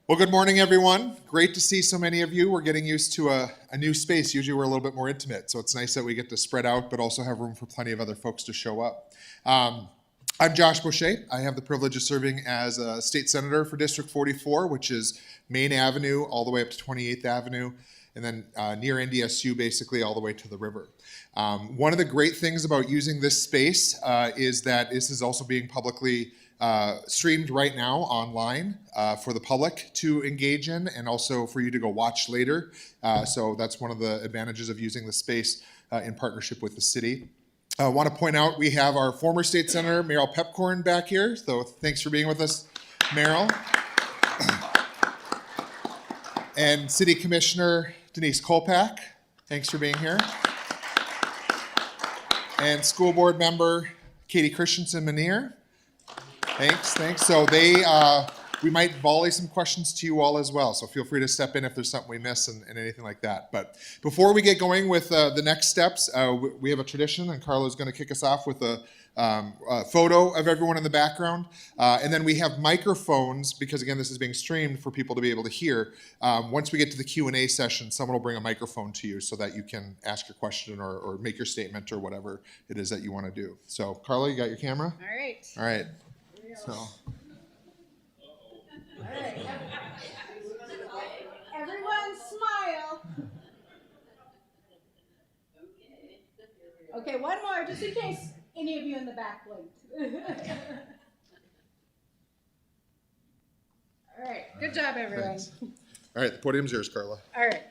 Well, good morning, everyone. Great to see so many of you. We're getting used to a new space. Usually we're a little bit more intimate, so it's nice that we get to spread out, but also have room for plenty of other folks to show up. I'm Josh Boucher. I have the privilege of serving as a state senator for District 44, which is Main Avenue all the way up to 28th Avenue, and then near NDSU, basically all the way to the river. One of the great things about using this space is that this is also being publicly streamed right now online for the public to engage in, and also for you to go watch later. So that's one of the advantages of using the space in partnership with the city. I want to point out we have our former state senator, Meryl Pepcorn, back here. So thanks for being with us, Meryl. And City Commissioner Denise Kolpak, thanks for being here. And School Board Member Katie Christensen-Menier. Thanks. So we might volley some questions to you all as well. So feel free to step in if there's something we miss and anything like that. But before we get going with the next steps, we have a tradition, and Carla's going to kick us off with a photo of everyone in the background. And then we have microphones, because again, this is being streamed for people to be able to hear. Once we get to the Q&A session, someone will bring a microphone to you so that you can ask your question or make your statement or whatever it is that you want to do. So Carla, you got your camera? All right. So. All right. Everyone smile. Okay, one more, just in case any of you in the back blinked. All right, good job, everyone. Thanks. All right, the podium's yours, Carla. All right.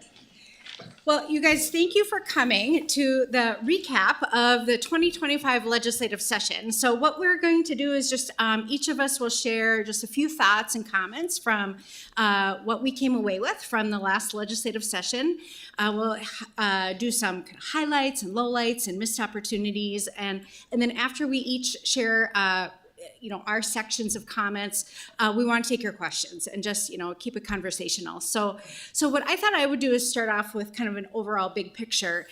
Well, you guys, thank you for coming to the recap of the 2025 legislative session. So what we're going to do is just each of us will share just a few thoughts and comments from what we came away with from the last legislative session. We'll do some kind of highlights and lowlights and missed opportunities. And then after we each share our sections of comments, we want to take your questions and just, keep it conversational. So what I thought I would do is start off with kind of an overall big picture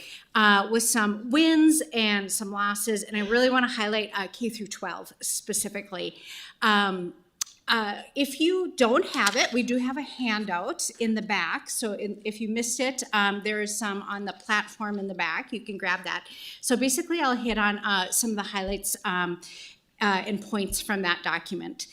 with some wins and some losses. And I really want to highlight K through 12 specifically. If you don't have it, we do have a handout in the back. So if you missed it, there is some on the platform in the back. You can grab that. So basically, I'll hit on some of the highlights and points from that document.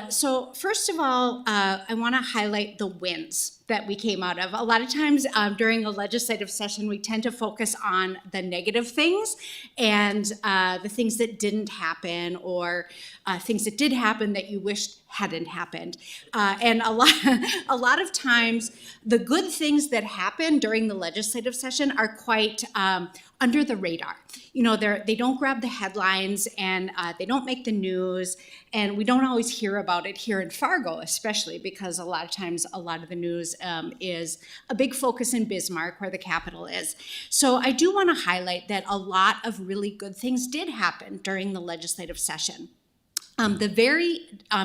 So first of all, I want to highlight the wins that we came out of. A lot of times during a legislative session, we tend to focus on the negative things and the things that didn't happen, or things that did happen that you wished hadn't happened. And a lot of times, the good things that happen during the legislative session are quite under the radar. They don't grab the headlines, and they don't make the news, and we don't always hear about it here in Fargo, especially because a lot of times a lot of the news is a big focus in Bismarck, where the Capitol is. So I do want to highlight that a lot of really good things did happen during the legislative session. The very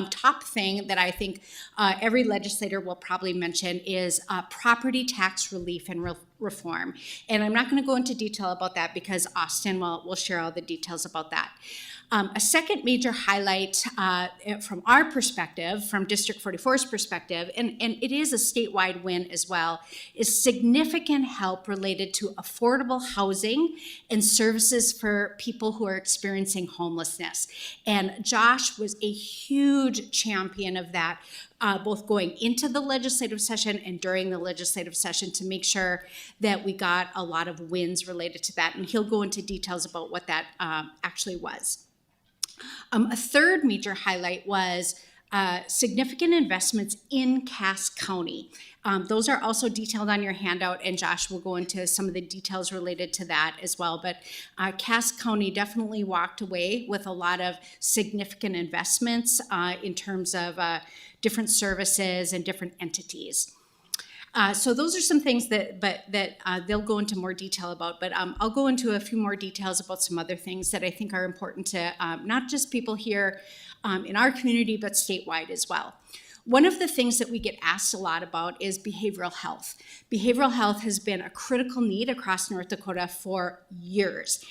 top thing that I think every legislator will probably mention is property tax relief and reform. And I'm not going to go into detail about that because Austin will share all the details about that. A second major highlight from our perspective, from District 44's perspective, and it is a statewide win as well, is significant help related to affordable housing and services for people who are experiencing homelessness. And Josh was a huge champion of that, both going into the legislative session and during the legislative session, to make sure that we got a lot of wins related to that. And he'll go into details about what that actually was. A third major highlight was significant investments in Cass County. Those are also detailed on your handout, and Josh will go into some of the details related to that as well. But Cass County definitely walked away with a lot of significant investments in terms of different services and different entities. So those are some things that they'll go into more detail about, but I'll go into a few more details about some other things that I think are important to not just people here in our community, but statewide as well. One of the things that we get asked a lot about is behavioral health. Behavioral health has been a critical need across North Dakota for years.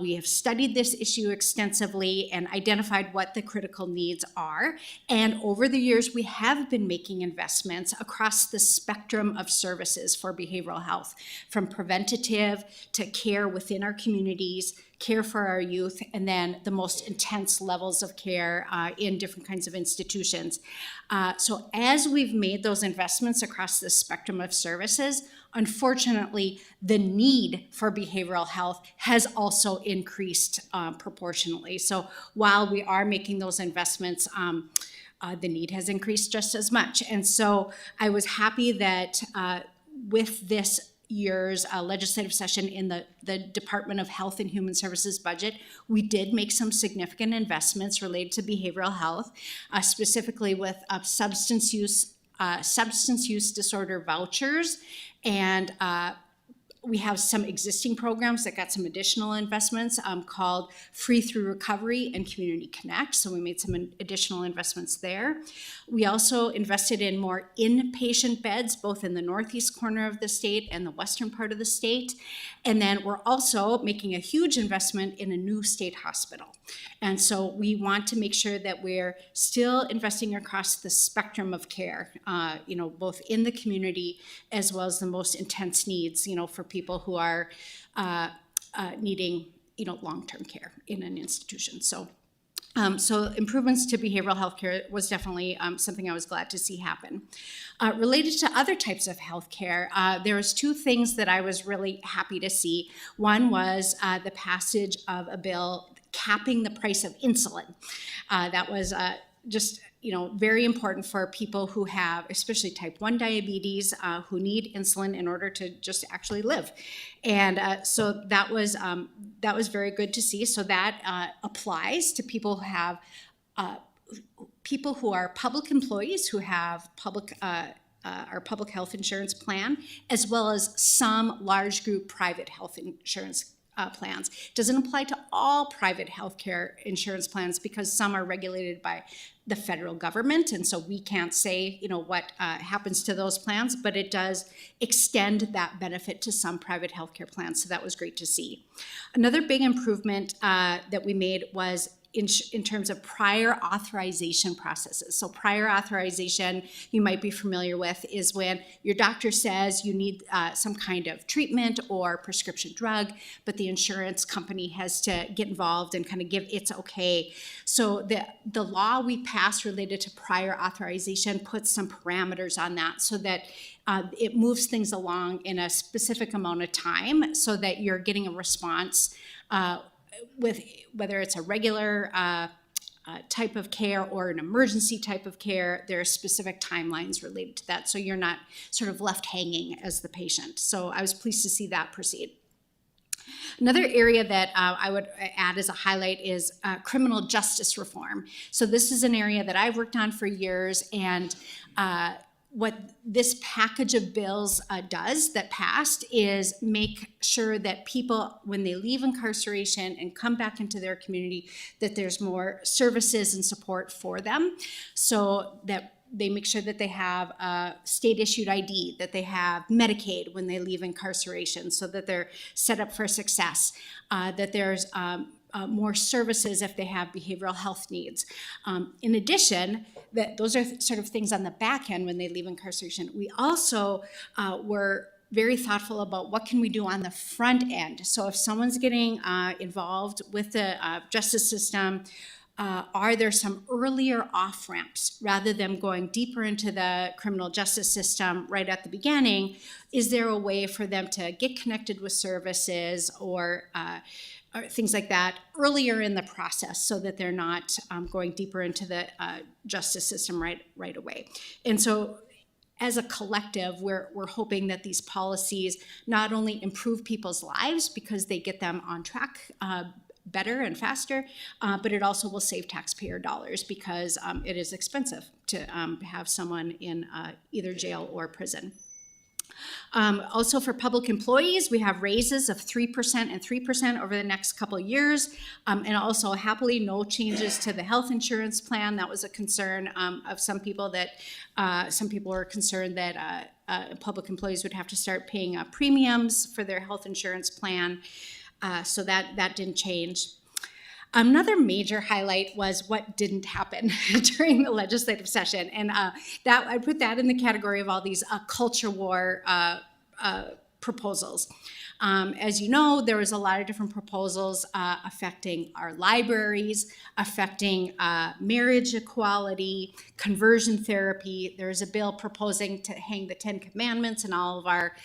We have studied this issue extensively and identified what the critical needs are. And over the years, we have been making investments across the spectrum of services for behavioral health, from preventative to care within our communities, care for our youth, and then the most intense levels of care in different kinds of institutions. So as we've made those investments across the spectrum of services, unfortunately, the need for behavioral health has also increased proportionally. So while we are making those investments, the need has increased just as much. And so I was happy that with this year's legislative session in the Department of Health and Human Services budget, we did make some significant investments related to behavioral health, specifically with substance use disorder vouchers, and we have some existing programs that got some additional investments called Free Through Recovery and Community Connect. So we made some additional investments there. We also invested in more inpatient beds, both in the northeast corner of the state and the western part of the state. And then we're also making a huge investment in a new state hospital. And so we want to make sure that we're still investing across the spectrum of care, both in the community as well as the most intense needs, for people who are needing, long-term care in an institution. So improvements to behavioral health care was definitely something I was glad to see happen. Related to other types of health care, there was two things that I was really happy to see. One was the passage of a bill capping the price of insulin. That was just very important for people who have, especially type 1 diabetes, who need insulin in order to just actually live. And so that was very good to see. So that applies to people who are public employees who have our public health insurance plan, as well as some large group private health insurance plans. It doesn't apply to all private healthcare insurance plans because some are regulated by the federal government, and so we can't say, what happens to those plans, but it does extend that benefit to some private healthcare plans, so that was great to see. Another big improvement that we made was in terms of prior authorization processes. So prior authorization, you might be familiar with, is when your doctor says you need some kind of treatment or prescription drug, but the insurance company has to get involved and kind of give its okay. So the law we passed related to prior authorization puts some parameters on that so that it moves things along in a specific amount of time so that you're getting a response with whether it's a regular type of care or an emergency type of care. There are specific timelines related to that, so you're not sort of left hanging as the patient. So I was pleased to see that proceed. Another area that I would add as a highlight is criminal justice reform. So this is an area that I've worked on for years, and what this package of bills does that passed is make sure that people, when they leave incarceration and come back into their community, that there's more services and support for them, so that they make sure that they have a state-issued ID, that they have Medicaid when they leave incarceration, so that they're set up for success, that there's more services if they have behavioral health needs. In addition, those are sort of things on the back end when they leave incarceration. We also were very thoughtful about what can we do on the front end. So if someone's getting involved with the justice system, are there some earlier off-ramps rather than going deeper into the criminal justice system right at the beginning? Is there a way for them to get connected with services or things like that earlier in the process so that they're not going deeper into the justice system right away? And so as a collective, we're hoping that these policies not only improve people's lives because they get them on track better and faster, but it also will save taxpayer dollars because it is expensive to have someone in either jail or prison. Also for public employees, we have raises of 3% and 3% over the next couple of years. And also happily no changes to the health insurance plan. That was a concern of some people were concerned that public employees would have to start paying premiums for their health insurance plan. So that didn't change. Another major highlight was what didn't happen during the legislative session, and that I put that in the category of all these culture war proposals. As you know, there was a lot of different proposals affecting our libraries, affecting marriage equality, conversion therapy. There was a bill proposing to hang the 10 Commandments in all of our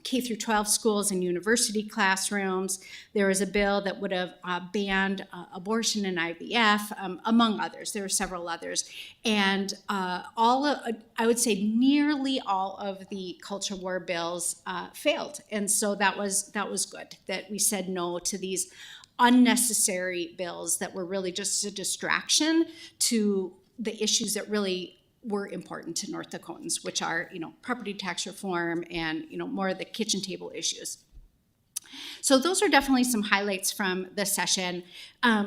K through 12 schools and university classrooms. There was a bill that would have banned abortion and IVF, among others. There were several others. And I would say nearly all of the culture war bills failed. And so that was good, that we said no to these unnecessary bills that were really just a distraction to the issues that really were important to North Dakotans, which are, property tax reform and, more of the kitchen table issues. So those are definitely some highlights from the session.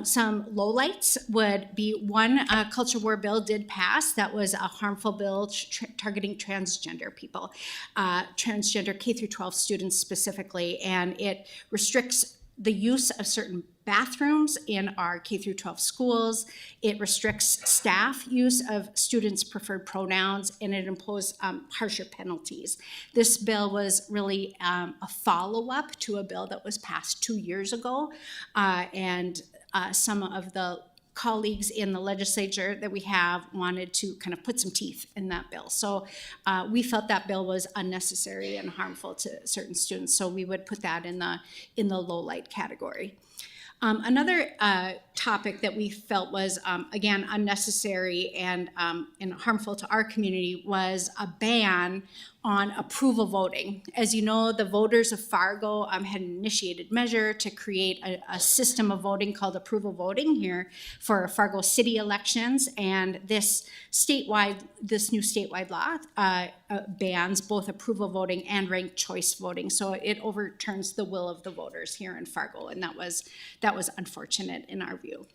Some lowlights would be one culture war bill did pass. That was a harmful bill targeting transgender people, transgender K through 12 students specifically, and it restricts the use of certain bathrooms in our K through 12 schools. It restricts staff use of students' preferred pronouns, and it imposed harsher penalties. This bill was really a follow-up to a bill that was passed 2 years ago, and some of the colleagues in the legislature that we have wanted to kind of put some teeth in that bill. So we felt that bill was unnecessary and harmful to certain students, so we would put that in the low light category. Another topic that we felt was, again, unnecessary and harmful to our community was a ban on approval voting. As you know, the voters of Fargo had an initiated measure to create a system of voting called approval voting here for Fargo city elections, and this new statewide law bans both approval voting and ranked choice voting. So it overturns the will of the voters here in Fargo, and that was unfortunate in our view.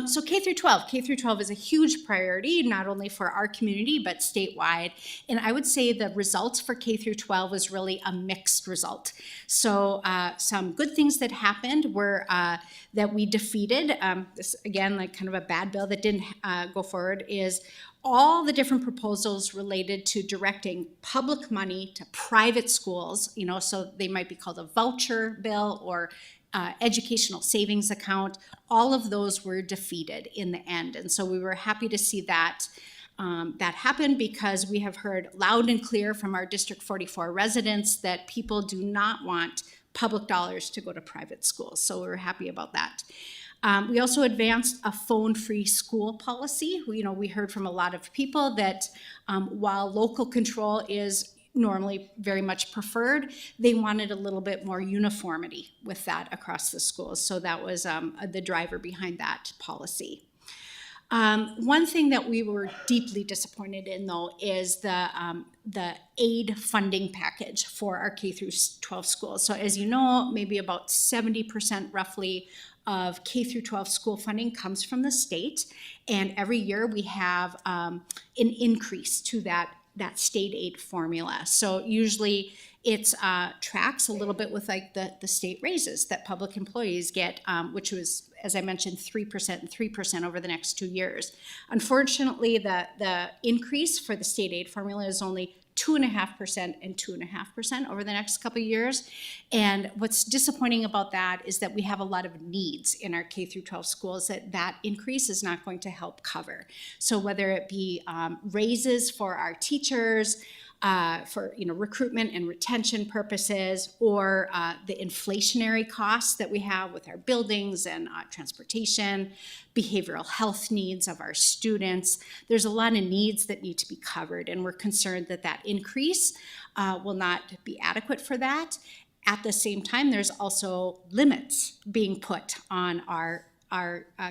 So K through 12 is a huge priority, not only for our community, but statewide. And I would say the results for K through 12 was really a mixed result. So some good things that happened were that we defeated, this again, like kind of a bad bill that didn't go forward, is all the different proposals related to directing public money to private schools, so they might be called a voucher bill or educational savings account. All of those were defeated in the end. And so we were happy to see that happen, because we have heard loud and clear from our District 44 residents that people do not want public dollars to go to private schools. So we were happy about that. We also advanced a phone-free school policy. We heard from a lot of people that while local control is normally very much preferred, they wanted a little bit more uniformity with that across the schools. So that was the driver behind that policy. One thing that we were deeply disappointed in, though, is the aid funding package for our K through 12 schools. So as you know, maybe about 70% roughly of K through 12 school funding comes from the state, and every year we have an increase to that state aid formula. So usually it's tracks a little bit with like the state raises that public employees get, which was, as I mentioned, 3% and 3% over the next 2 years. Unfortunately, the increase for the state aid formula is only 2.5% and 2.5% over the next couple of years. And what's disappointing about that is that we have a lot of needs in our K through 12 schools that increase is not going to help cover. So whether it be raises for our teachers, for recruitment and retention purposes, or the inflationary costs that we have with our buildings and transportation, behavioral health needs of our students. There's a lot of needs that need to be covered, and we're concerned that increase will not be adequate for that. At the same time, there's also limits being put on our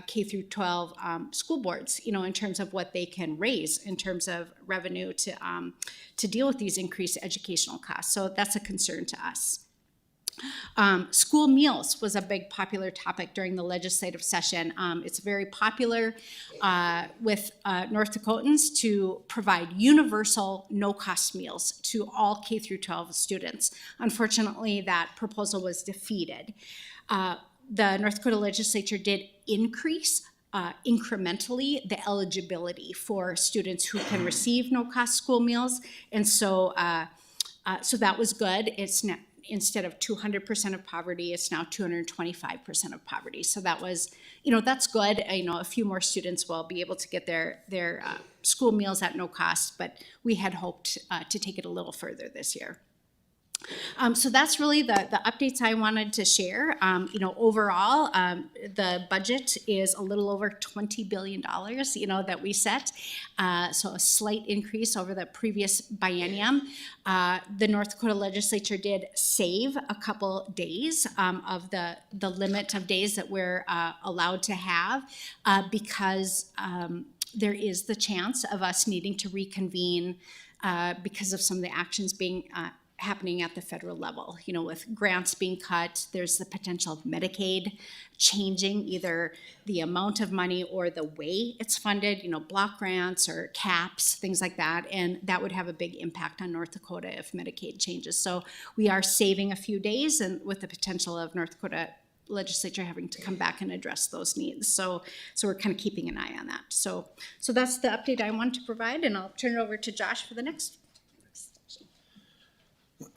K through 12 school boards, you know, in terms of what they can raise in terms of revenue to deal with these increased educational costs. So that's a concern to us. School meals was a big popular topic during the legislative session. It's very popular with North Dakotans to provide universal no-cost meals to all K through 12 students. Unfortunately, that proposal was defeated. The North Dakota legislature did increase incrementally the eligibility for students who can receive no-cost school meals, and so that was good. It's now, instead of 200% of poverty, it's now 225% of poverty. So that was, you know, that's good. You know, a few more students will be able to get their school meals at no cost, but we had hoped to take it a little further this year. So that's really the updates I wanted to share. You know, overall, the budget is a little over $20 billion, you know, that we set. So a slight increase over the previous biennium. The North Dakota legislature did save a couple days of the limit of days that we're allowed to have because there is the chance of us needing to reconvene because of some of the actions being happening at the federal level. You know, with grants being cut, there's the potential of Medicaid changing either the amount of money or the way it's funded, you know, block grants or caps, things like that. And that would have a big impact on North Dakota if Medicaid changes. So we are saving a few days, and with the potential of North Dakota legislature having to come back and address those needs. So we're kind of keeping an eye on that. So that's the update I wanted to provide, and I'll turn it over to Josh for the next.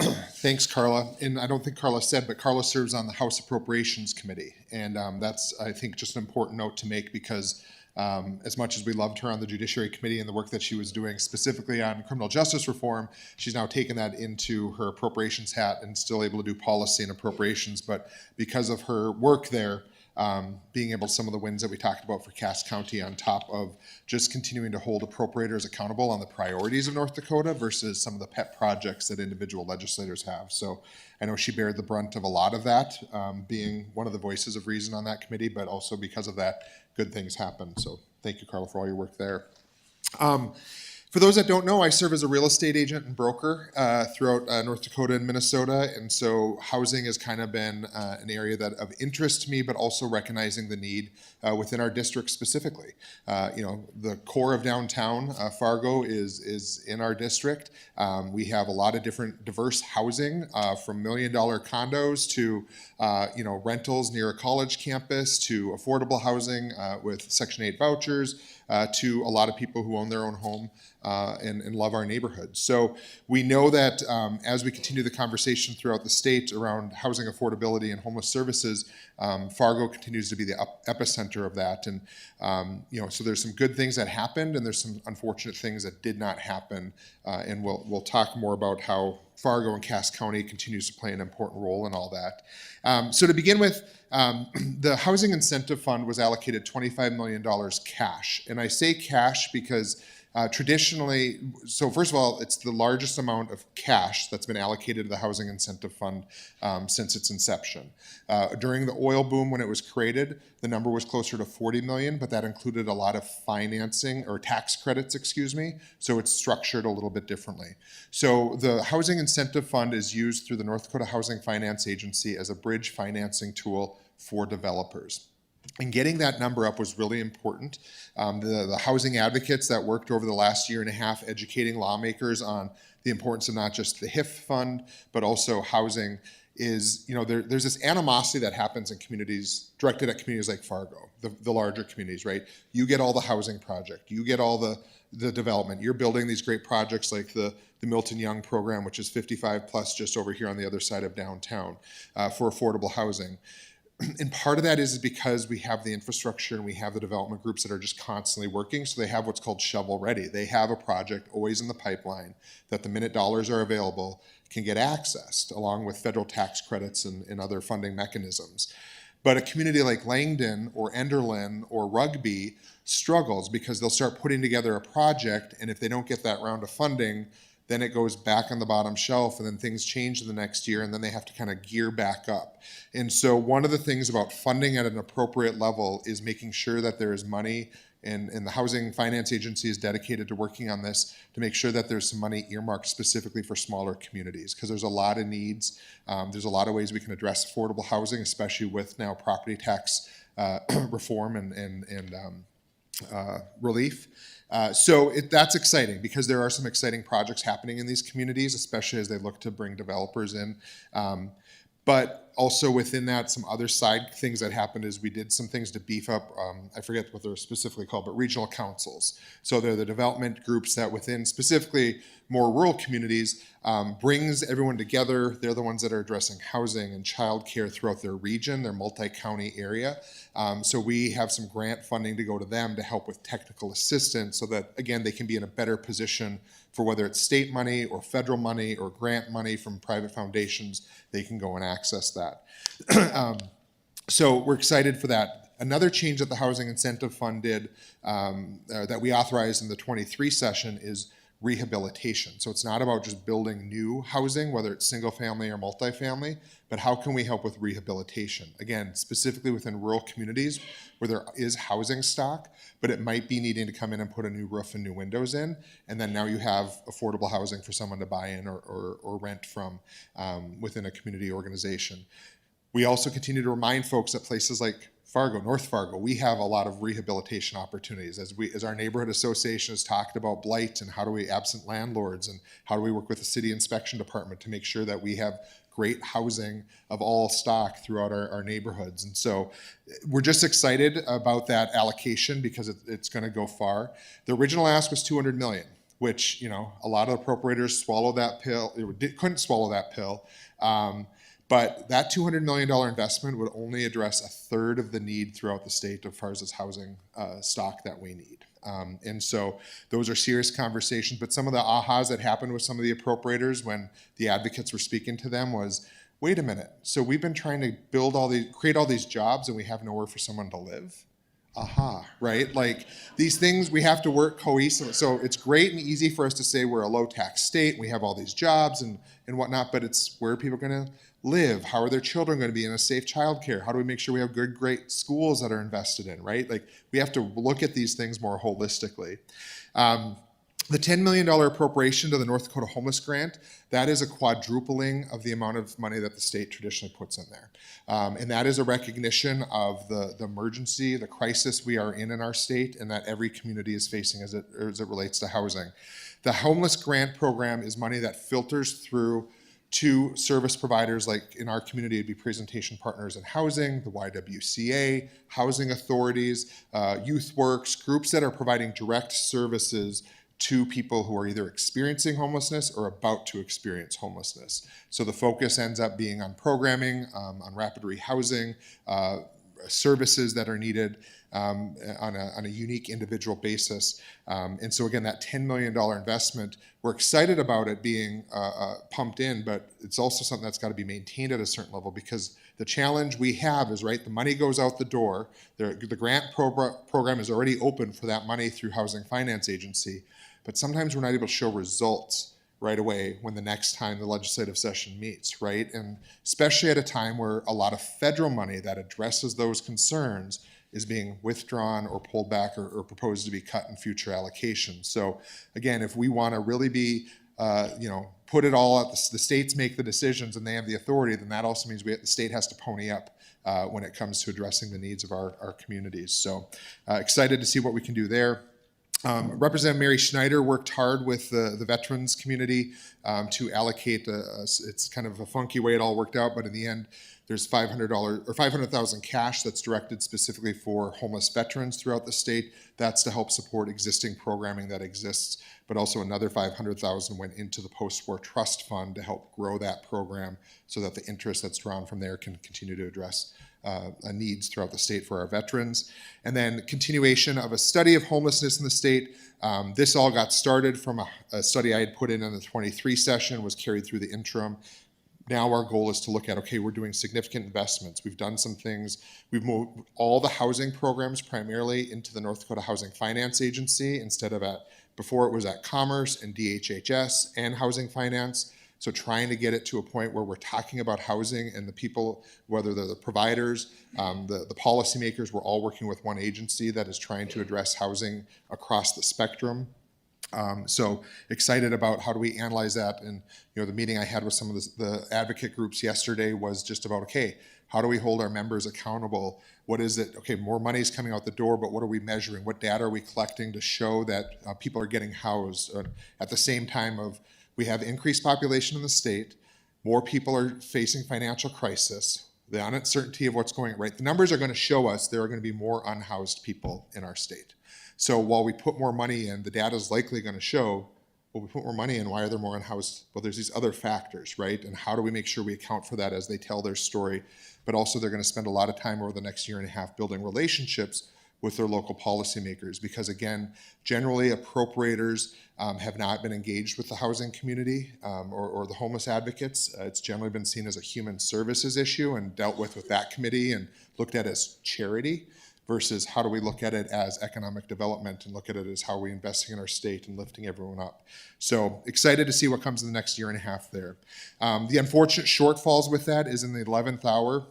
Thanks, Carla. And I don't think Carla said, but Carla serves on the House Appropriations Committee. And that's, I think, just an important note to make because as much as we loved her on the Judiciary Committee and the work that she was doing specifically on criminal justice reform, she's now taken that into her appropriations hat and still able to do policy and appropriations. But because of her work there, being able to some of the wins that we talked about for Cass County on top of just continuing to hold appropriators accountable on the priorities of North Dakota versus some of the pet projects that individual legislators have. So I know she bared the brunt of a lot of that, being one of the voices of reason on that committee, but also because of that, good things happen. So thank you, Carla, for all your work there. For those that don't know, I serve as a real estate agent and broker throughout North Dakota and Minnesota, and so housing has kind of been an area that of interest to me, but also recognizing the need within our district specifically. You know, the core of downtown Fargo is in our district. We have a lot of different diverse housing, from $1 million condos to you know, rentals near a college campus to affordable housing with Section 8 vouchers. To a lot of people who own their own home and love our neighborhood. So we know that as we continue the conversation throughout the state around housing affordability and homeless services, Fargo continues to be the epicenter of that. And you know, so there's some good things that happened, and there's some unfortunate things that did not happen. And we'll talk more about how Fargo and Cass County continues to play an important role in all that. So to begin with, the Housing Incentive Fund was allocated $25 million cash. And I say cash because traditionally, so first of all, it's the largest amount of cash that's been allocated to the Housing Incentive Fund since its inception. During the oil boom when it was created, the number was closer to 40 million, but that included a lot of financing or tax credits, excuse me, so it's structured a little bit differently. So the Housing Incentive Fund is used through the North Dakota Housing Finance Agency as a bridge financing tool for developers. And getting that number up was really important. The housing advocates that worked over the last year and a half educating lawmakers on the importance of not just the HIF fund, but also housing is, you know, there's this animosity that happens in communities, directed at communities like Fargo, the larger communities, right? You get all the housing project, you get all the development, you're building these great projects like the Milton Young program, which is 55 plus just over here on the other side of downtown for affordable housing. And part of that is because we have the infrastructure and we have the development groups that are just constantly working. So they have what's called shovel ready. They have a project always in the pipeline that the minute dollars are available can get accessed along with federal tax credits and other funding mechanisms. But a community like Langdon or Enderlin or Rugby struggles because they'll start putting together a project, and if they don't get that round of funding, then it goes back on the bottom shelf, and then things change in the next year, and then they have to kind of gear back up. And so one of the things about funding at an appropriate level is making sure that there is money, and the Housing Finance Agency is dedicated to working on this to make sure that there's some money earmarked specifically for smaller communities, because there's a lot of needs. There's a lot of ways we can address affordable housing, especially with now property tax reform and relief. So that's exciting, because there are some exciting projects happening in these communities, especially as they look to bring developers in. But also within that, some other side things that happened is we did some things to beef up, I forget what they're specifically called, but regional councils. So they're the development groups that within specifically more rural communities brings everyone together. They're the ones that are addressing housing and childcare throughout their region, their multi-county area. So we have some grant funding to go to them to help with technical assistance so that, again, they can be in a better position for whether it's state money or federal money or grant money from private foundations, they can go and access that. So we're excited for that. Another change that the Housing Incentive Fund did that we authorized in the 23 session is rehabilitation. So it's not about just building new housing, whether it's single family or multifamily, but how can we help with rehabilitation? Again, specifically within rural communities where there is housing stock, but it might be needing to come in and put a new roof and new windows in, and then now you have affordable housing for someone to buy in or rent from within a community organization. We also continue to remind folks that places like Fargo, North Fargo, we have a lot of rehabilitation opportunities as our neighborhood association has talked about blight and how do we absent landlords and how do we work with the city inspection department to make sure that we have great housing of all stock throughout our neighborhoods. And so we're just excited about that allocation because it's going to go far. The original ask was 200 million, which, you know, a lot of appropriators swallowed that pill, couldn't swallow that pill. But that $200 million investment would only address a third of the need throughout the state as far as housing stock that we need. And so those are serious conversations, but some of the ahas that happened with some of the appropriators when the advocates were speaking to them was, wait a minute, so we've been trying to create all these jobs and we have nowhere for someone to live? Aha, right? Like these things, we have to work cohesively. So it's great and easy for us to say we're a low tax state, we have all these jobs and whatnot, but it's where are people gonna live? How are their children going to be in a safe childcare? How do we make sure we have good, great schools that are invested in, right? Like we have to look at these things more holistically. The $10 million appropriation to the North Dakota Homeless Grant, that is a quadrupling of the amount of money that the state traditionally puts in there. And that is a recognition of the emergency, the crisis we are in our state and that every community is facing as it relates to housing. The Homeless Grant Program is money that filters through to service providers, like in our community, it'd be Presentation Partners in Housing, the YWCA, housing authorities, Youth Works, groups that are providing direct services to people who are either experiencing homelessness or about to experience homelessness. So the focus ends up being on programming, on rapid rehousing, services that are needed on a unique individual basis. And so again, that $10 million investment, we're excited about it being pumped in, but it's also something that's got to be maintained at a certain level because the challenge we have is, right, the money goes out the door. The grant program is already open for that money through Housing Finance Agency, but sometimes we're not able to show results right away when the next time the legislative session meets, right? And especially at a time where a lot of federal money that addresses those concerns is being withdrawn or pulled back or proposed to be cut in future allocations. So again, if we want to really be, put it all out, the states make the decisions and they have the authority, then that also means the state has to pony up when it comes to addressing the needs of our communities. So excited to see what we can do there. Representative Mary Schneider worked hard with the veterans community to allocate, it's kind of a funky way it all worked out, but in the end, there's $500 or $500,000 cash that's directed specifically for homeless veterans throughout the state. That's to help support existing programming that exists, but also another $500,000 went into the post-war trust fund to help grow that program so that the interest that's drawn from there can continue to address needs throughout the state for our veterans. And then continuation of a study of homelessness in the state. This all got started from a study I had put in the 23 session, was carried through the interim. Now our goal is to look at, okay, we're doing significant investments. We've done some things. We've moved all the housing programs primarily into the North Dakota Housing Finance Agency instead of at Before it was at Commerce and DHHS and Housing Finance. So trying to get it to a point where we're talking about housing and the people, whether they're the providers, the policymakers, we're all working with one agency that is trying to address housing across the spectrum. So excited about how do we analyze that. And the meeting I had with some of the advocate groups yesterday was just about, okay, how do we hold our members accountable? What is it? Okay, more money is coming out the door, but what are we measuring? What data are we collecting to show that people are getting housed? At the same time of, we have increased population in the state, more people are facing financial crisis, the uncertainty of what's going right. The numbers are going to show us there are going to be more unhoused people in our state. So while we put more money in, the data is likely going to show, well, we put more money in, why are there more unhoused? Well, there's these other factors, right? And how do we make sure we account for that as they tell their story? But also they're going to spend a lot of time over the next year and a half building relationships with their local policymakers, because again, generally appropriators have not been engaged with the housing community or the homeless advocates. It's generally been seen as a human services issue and dealt with that committee and looked at as charity, versus how do we look at it as economic development and look at it as how we're investing in our state and lifting everyone up. So excited to see what comes in the next year and a half there. The unfortunate shortfalls with that is in the 11th hour,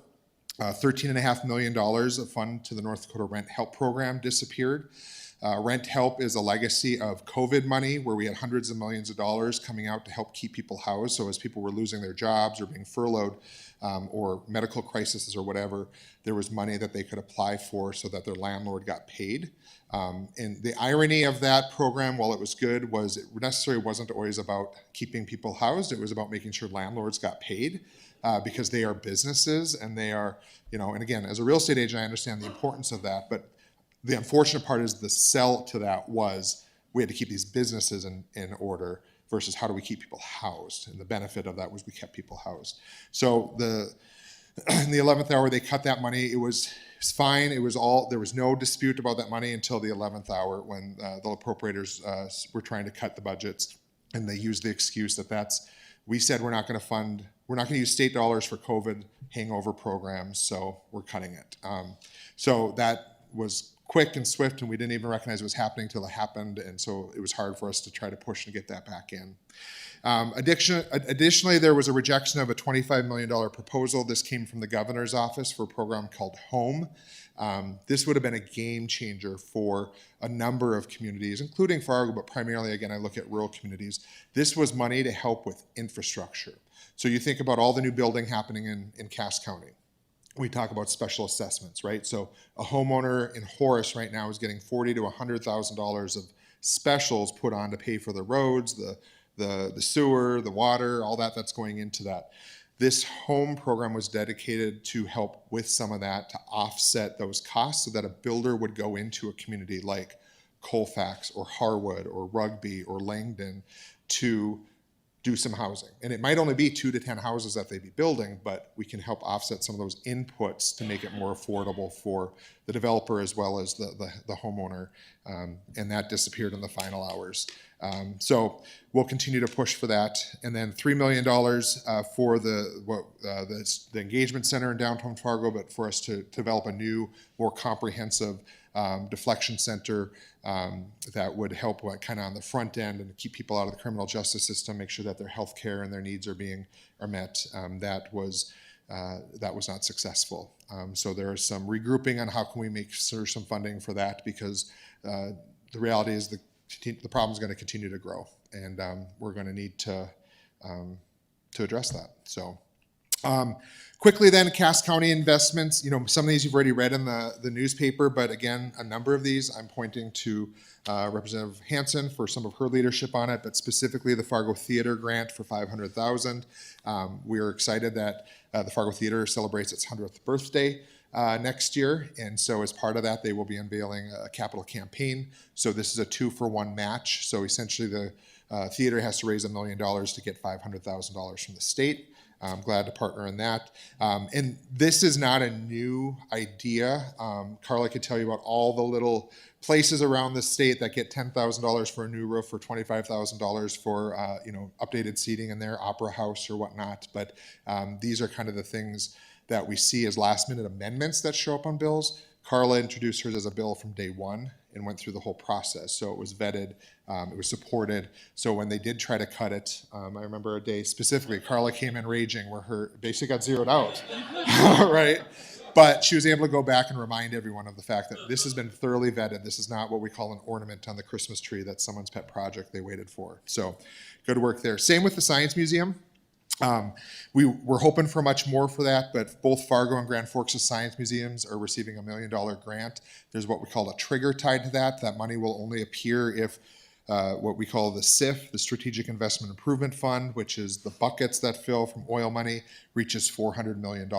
$13.5 million of fund to the North Dakota Rent Help Program disappeared. Rent Help is a legacy of COVID money where we had hundreds of millions of dollars coming out to help keep people housed. So as people were losing their jobs or being furloughed or medical crises or whatever, there was money that they could apply for so that their landlord got paid. And the irony of that program, while it was good, was it necessarily wasn't always about keeping people housed. It was about making sure landlords got paid. Because they are businesses and they are, and again, as a real estate agent, I understand the importance of that, but the unfortunate part is the sell to that was we had to keep these businesses in order versus how do we keep people housed? And the benefit of that was we kept people housed. So in the 11th hour, they cut that money. It was fine. There was no dispute about that money until the 11th hour when the appropriators were trying to cut the budgets, and they used the excuse that we said we're not going to use state dollars for COVID hangover programs, so we're cutting it. So that was quick and swift, and we didn't even recognize it was happening until it happened, and so it was hard for us to try to push and get that back in. Additionally, there was a rejection of a $25 million proposal. This came from the governor's office for a program called HOME. This would have been a game changer for a number of communities, including Fargo, but primarily, again, I look at rural communities. This was money to help with infrastructure. So you think about all the new building happening in Cass County. We talk about special assessments, right? So a homeowner in Horace right now is getting $40,000 to $100,000 of specials put on to pay for the roads, the sewer, the water, all that's going into that. This HOME program was dedicated to help with some of that to offset those costs so that a builder would go into a community like Colfax or Harwood or Rugby or Langdon to do some housing. And it might only be 2 to 10 houses that they'd be building, but we can help offset some of those inputs to make it more affordable for the developer as well as the homeowner. And that disappeared in the final hours. So we'll continue to push for that. And then $3 million for the engagement center in downtown Fargo, but for us to develop a new, more comprehensive deflection center that would help kind of on the front end and keep people out of the criminal justice system, make sure that their health care and their needs are met. That was not successful. So there is some regrouping on how can we make sure some funding for that, because the reality is the problem is going to continue to grow, and we're going to need to address that. So quickly then, Cass County investments. Some of these you've already read in the newspaper, but again, a number of these I'm pointing to Representative Hansen for some of her leadership on it, but specifically the Fargo Theater grant for $500,000. We are excited that the Fargo Theater celebrates its 100th birthday next year, and so as part of that, they will be unveiling a capital campaign. So this is a 2-for-1 match. So essentially, the theater has to raise $1 million to get $500,000 from the state. I'm glad to partner in that. And this is not a new idea. Carla could tell you about all the little places around the state that get $10,000 for a new roof or $25,000 for updated seating in their Opera House or whatnot. But these are kind of the things that we see as last minute amendments that show up on bills. Carla introduced hers as a bill from day one and went through the whole process. So it was vetted, it was supported. So when they did try to cut it, I remember a day specifically, Carla came in raging where her basically got zeroed out, right? But she was able to go back and remind everyone of the fact that this has been thoroughly vetted. This is not what we call an ornament on the Christmas tree. That's someone's pet project they waited for. So good work there. Same with the Science Museum. We were hoping for much more for that, but both Fargo and Grand Forks' science museums are receiving $1 million grant. There's what we call a trigger tied to that. That money will only appear if what we call the SIF, the Strategic Investment Improvement Fund, which is the buckets that fill from oil money, reaches $400 million.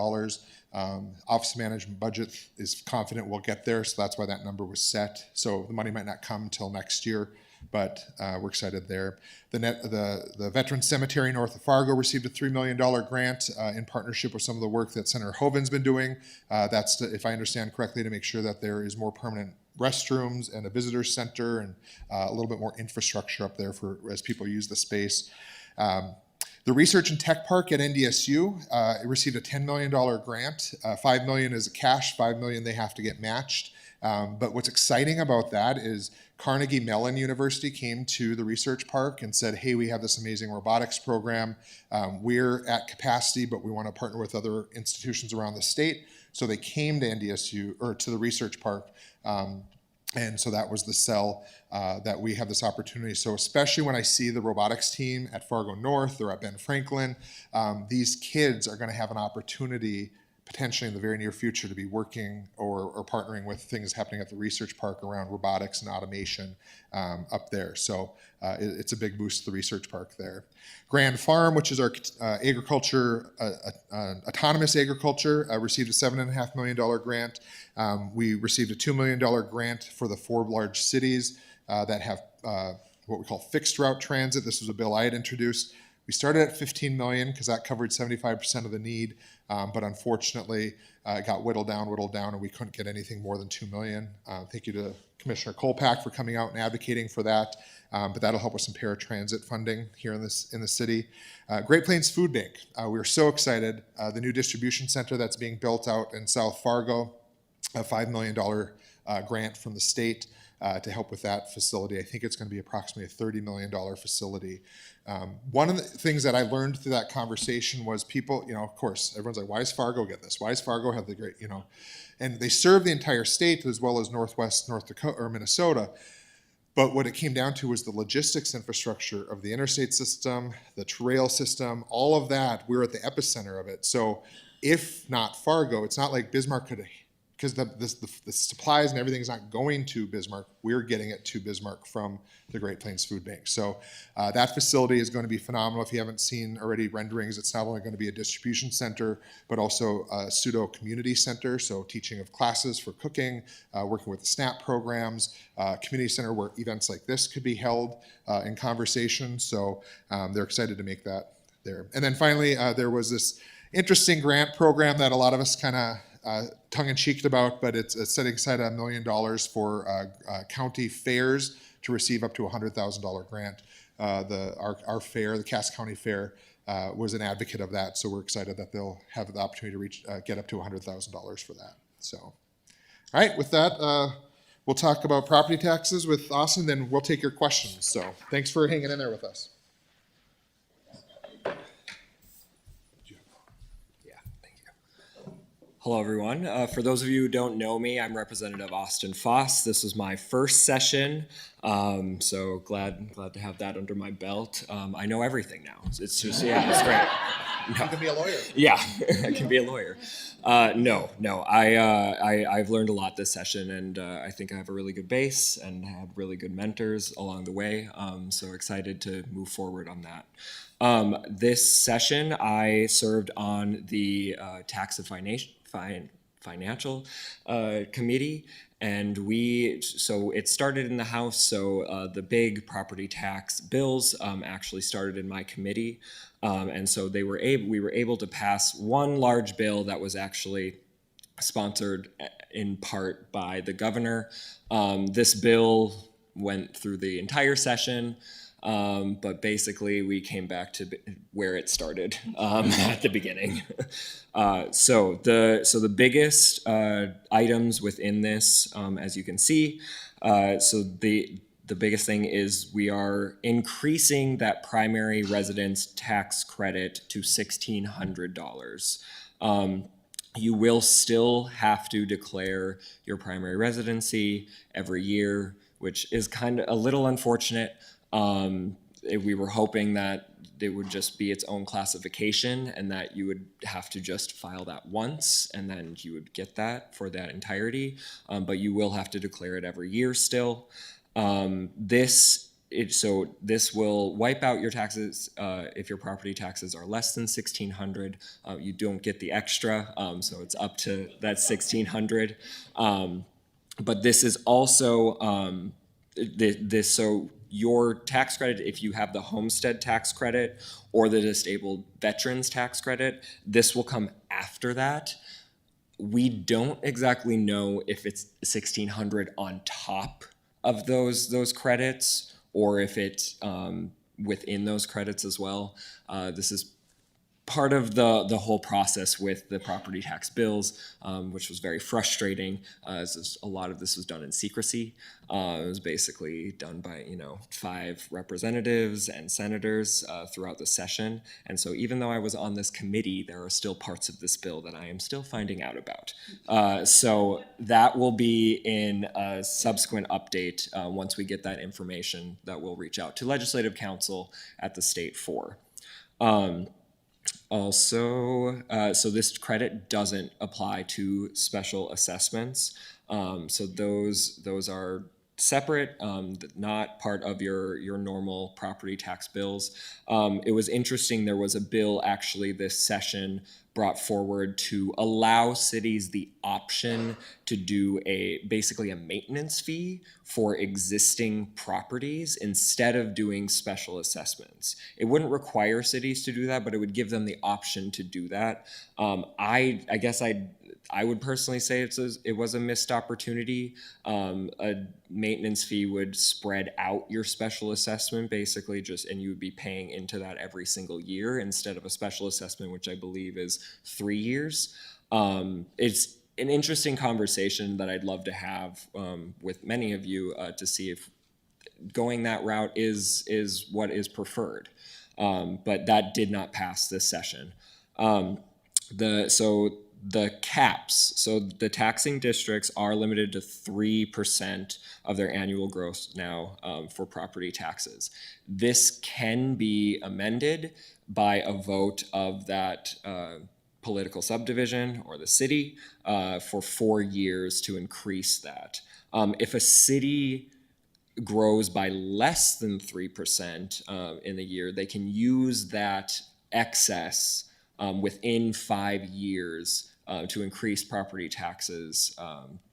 Office management budget is confident we'll get there, so that's why that number was set. So the money might not come until next year, but we're excited there. The Veterans Cemetery north of Fargo received a $3 million grant in partnership with some of the work that Senator Hoeven's been doing. That's, to, if I understand correctly, to make sure that there is more permanent restrooms and a visitor center and a little bit more infrastructure up there for as people use the space. The Research and Tech Park at NDSU received a $10 million grant. $5 million is cash, $5 million they have to get matched. But what's exciting about that is Carnegie Mellon University came to the research park and said, hey, we have this amazing robotics program. We're at capacity, but we want to partner with other institutions around the state. So they came to NDSU, or to the research park, and so that was the sell that we have this opportunity. So especially when I see the robotics team at Fargo North or at Ben Franklin, these kids are going to have an opportunity potentially in the very near future to be working or partnering with things happening at the research park around robotics and automation up there. So it's a big boost to the research park there. Grand Farm, which is our agriculture, autonomous agriculture, received a $7.5 million grant. We received a $2 million grant for the 4 large cities that have what we call fixed route transit. This was a bill I had introduced. We started at 15 million because that covered 75% of the need, but unfortunately it got whittled down, and we couldn't get anything more than 2 million. Thank you to Commissioner Kolpak for coming out and advocating for that, but that'll help with some paratransit funding here in the city. Great Plains Food Bank, we are so excited. The new distribution center that's being built out in South Fargo, a $5 million grant from the state to help with that facility. I think it's going to be approximately a $30 million facility. One of the things that I learned through that conversation was people, of course, everyone's like, why does Fargo get this? Why does Fargo have the great, and they serve the entire state as well as North Dakota or Minnesota. But what it came down to was the logistics infrastructure of the interstate system, the rail system, all of that, we're at the epicenter of it. So if not Fargo, it's not like Bismarck could, because the supplies and everything is not going to Bismarck, we're getting it to Bismarck from the Great Plains Food Bank. So that facility is going to be phenomenal. If you haven't seen already renderings, it's not only going to be a distribution center, but also a pseudo community center. So teaching of classes for cooking, working with the SNAP programs, community center where events like this could be held in conversation. So they're excited to make that there. And then finally, there was this interesting grant program that a lot of us kind of tongue-in-cheeked about, but it's setting aside $1 million for county fairs to receive up to a $100,000 grant. Our fair, the Cass County Fair, was an advocate of that, so we're excited that they'll have the opportunity to get up to $100,000 for that. So, all right, with that, we'll talk about property taxes with Austin, then we'll take your questions. So, thanks for hanging in there with us. Hello, everyone. For those of you who don't know me, I'm Representative Austin Foss. This was my first session, so glad to have that under my belt. I know everything now. It's just, yeah, it's great. No. You can be a lawyer. Yeah, I can be a lawyer. No. I've learned a lot this session, and I think I have a really good base and had really good mentors along the way. So excited to move forward on that. This session, I served on the Tax and Financial Committee, and so it started in the House. So the big property tax bills actually started in my committee, and so we were able to pass one large bill that was actually sponsored in part by the governor. This bill went through the entire session. But basically we came back to where it started at the beginning. So the biggest items within this, as you can see, so the biggest thing is we are increasing that primary residence tax credit to $1,600. You will still have to declare your primary residency every year, which is kind of a little unfortunate. We were hoping that it would just be its own classification and that you would have to just file that once and then you would get that for that entirety. But you will have to declare it every year still. So this will wipe out your taxes if your property taxes are less than $1,600. You don't get the extra, so it's up to that $1,600. But this is also so your tax credit, if you have the homestead tax credit or the disabled veterans tax credit, this will come after that. We don't exactly know if it's $1,600 on top of those credits, or if it's within those credits as well. This is part of the whole process with the property tax bills, which was very frustrating, as a lot of this was done in secrecy. It was basically done by 5 representatives and senators throughout the session. And so even though I was on this committee, there are still parts of this bill that I am still finding out about. So that will be in a subsequent update once we get that information that we'll reach out to Legislative Council at the state for. Also, so this credit doesn't apply to special assessments. So those are separate, not part of your normal property tax bills. It was interesting, there was a bill actually this session brought forward to allow cities the option to do basically a maintenance fee for existing properties instead of doing special assessments. It wouldn't require cities to do that, but it would give them the option to do that. I guess I would personally say it was a missed opportunity. A maintenance fee would spread out your special assessment basically and you would be paying into that every single year instead of a special assessment, which I believe is 3 years. It's an interesting conversation that I'd love to have with many of you to see if going that route is what is preferred. But that did not pass this session. The caps, so the taxing districts are limited to 3% of their annual gross now for property taxes. This can be amended by a vote of that political subdivision or the city for 4 years to increase that. If a city grows by less than 3% in the year, they can use that excess within 5 years to increase property taxes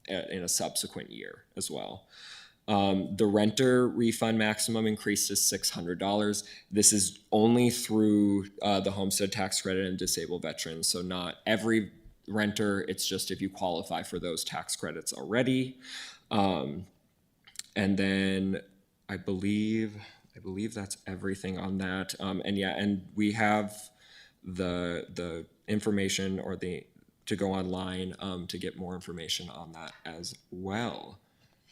in a subsequent year as well. The renter refund maximum increased to $600. This is only through the homestead tax credit and disabled veterans, so not every renter, it's just if you qualify for those tax credits already. And then I believe that's everything on that. And we have the information or to go online to get more information on that as well.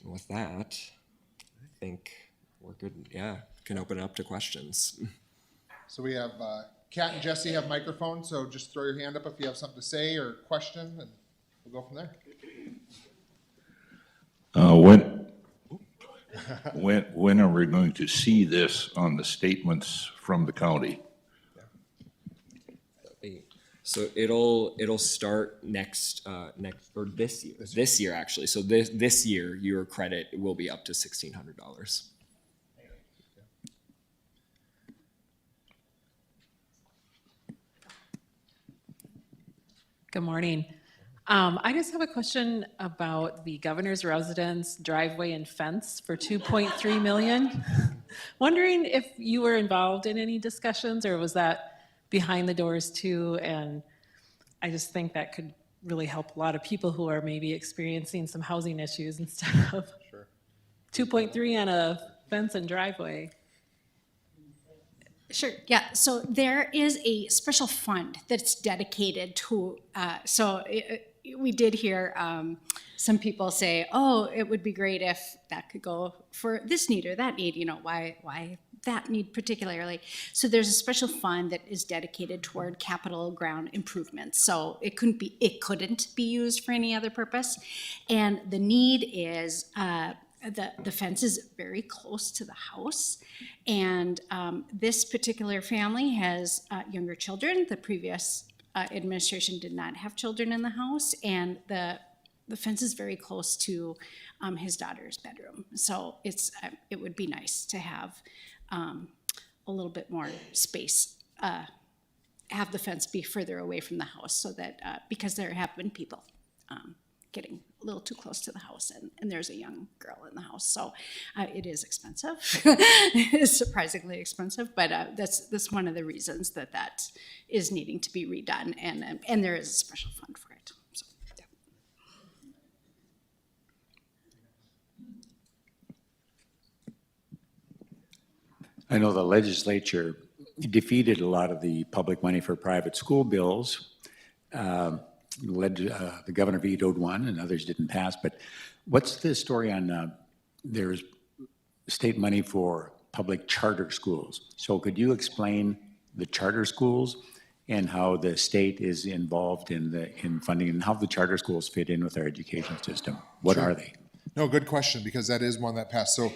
And with that, I think we're good. Yeah, can open it up to questions. So we have Kat and Jesse have microphones, so just throw your hand up if you have something to say or question, and we'll go from there. When are we going to see this on the statements from the county? So it'll start next or this year. This year actually. So this year your credit will be up to $1,600. Good morning. I just have a question about the governor's residence driveway and fence for $2.3 million. Wondering if you were involved in any discussions, or was that behind the doors too? And I just think that could really help a lot of people who are maybe experiencing some housing issues instead of 2.3 on a fence and driveway. Sure, yeah, so there is a special fund that's dedicated to, we did hear some people say, oh, it would be great if that could go for this need or that need, why that need particularly. So there's a special fund that is dedicated toward capital ground improvements. So it couldn't be used for any other purpose. And the need is, the fence is very close to the house, and this particular family has younger children. The previous administration did not have children in the house, and the fence is very close to his daughter's bedroom. So it would be nice to have a little bit more space, have the fence be further away from the house, so that because there have been people getting a little too close to the house, and there's a young girl in the house, so it is expensive. It's surprisingly expensive, but that's one of the reasons that is needing to be redone, and there is a special fund for it. So, yeah. I know the legislature defeated a lot of the public money for private school bills. The governor vetoed one and others didn't pass, but what's the story on, there's state money for public charter schools. So could you explain the charter schools and how the state is involved in funding, and how the charter schools fit in with our education system? What are they? No, good question, because that is one that passed. So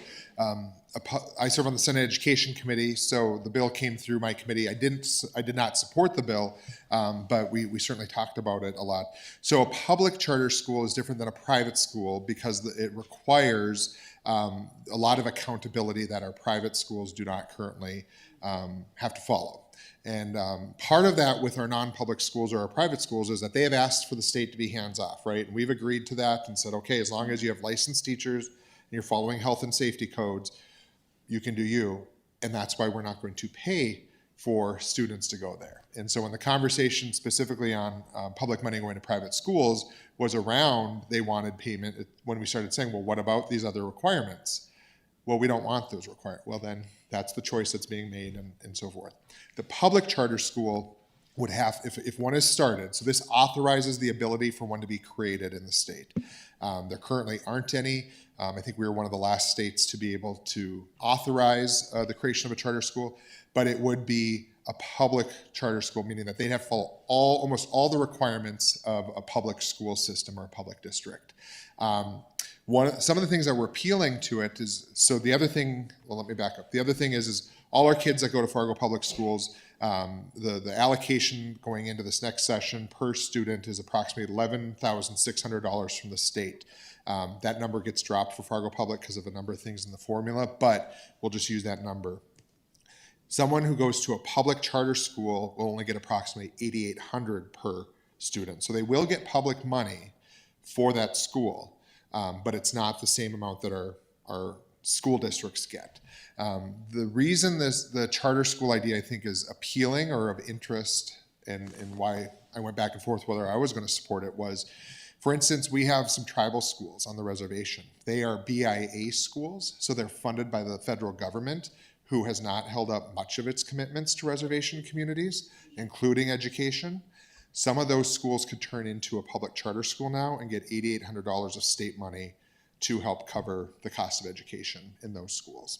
I serve on the Senate Education Committee, so the bill came through my committee. I did not support the bill, but we certainly talked about it a lot. So a public charter school is different than a private school because it requires a lot of accountability that our private schools do not currently have to follow. And part of that with our non-public schools or our private schools is that they have asked for the state to be hands-off, right? And we've agreed to that and said, okay, as long as you have licensed teachers and you're following health and safety codes, you can do you. And that's why we're not going to pay for students to go there. And so when the conversation specifically on public money going to private schools was around, they wanted payment, when we started saying, well, what about these other requirements? Well, we don't want those required. Well, then that's the choice that's being made, and so forth. The public charter school would have, if one is started, so this authorizes the ability for one to be created in the state. There currently aren't any. I think we were one of the last states to be able to authorize the creation of a charter school, but it would be a public charter school, meaning that they'd have to follow almost all the requirements of a public school system or a public district. Some of the things that were appealing to it is, so the other thing, well, let me back up. The other thing is all our kids that go to Fargo Public Schools, the allocation going into this next session per student is approximately $11,600 from the state. That number gets dropped for Fargo Public because of a number of things in the formula, but we'll just use that number. Someone who goes to a public charter school will only get approximately $8,800 per student. So they will get public money for that school. But it's not the same amount that our school districts get. The reason the charter school idea, I think, is appealing or of interest, and why I went back and forth whether I was going to support it was, for instance, we have some tribal schools on the reservation. They are BIA schools, so they're funded by the federal government, who has not held up much of its commitments to reservation communities, including education. Some of those schools could turn into a public charter school now and get $8,800 of state money to help cover the cost of education in those schools.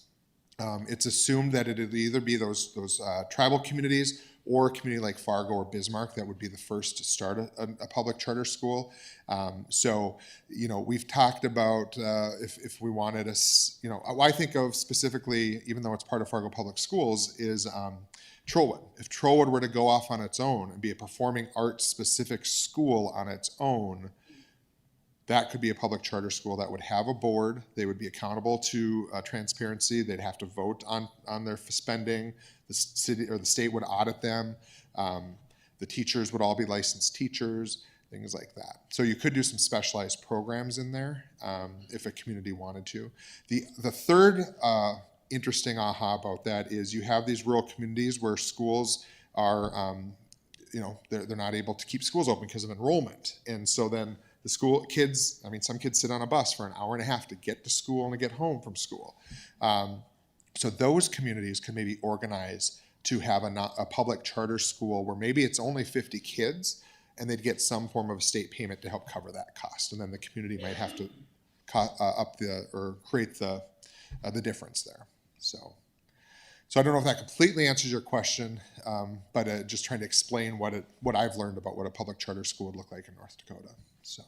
It's assumed that it'd either be those tribal communities or a community like Fargo or Bismarck that would be the first to start a public charter school. So, we've talked about if we wanted I think of specifically, even though it's part of Fargo Public Schools, is Trollwood. If Trollwood were to go off on its own and be a performing arts specific school on its own, that could be a public charter school that would have a board. They would be accountable to transparency. They'd have to vote on their spending. The city or the state would audit them. The teachers would all be licensed teachers, things like that. So you could do some specialized programs in there if a community wanted to. The third interesting aha about that is you have these rural communities where schools are, they're not able to keep schools open because of enrollment. And so then the school kids, some kids sit on a bus for an hour and a half to get to school and to get home from school. So those communities can maybe organize to have a public charter school where maybe it's only 50 kids and they'd get some form of state payment to help cover that cost. And then the community might have to create the difference there. So I don't know if that completely answers your question, but just trying to explain what I've learned about what a public charter school would look like in North Dakota. So.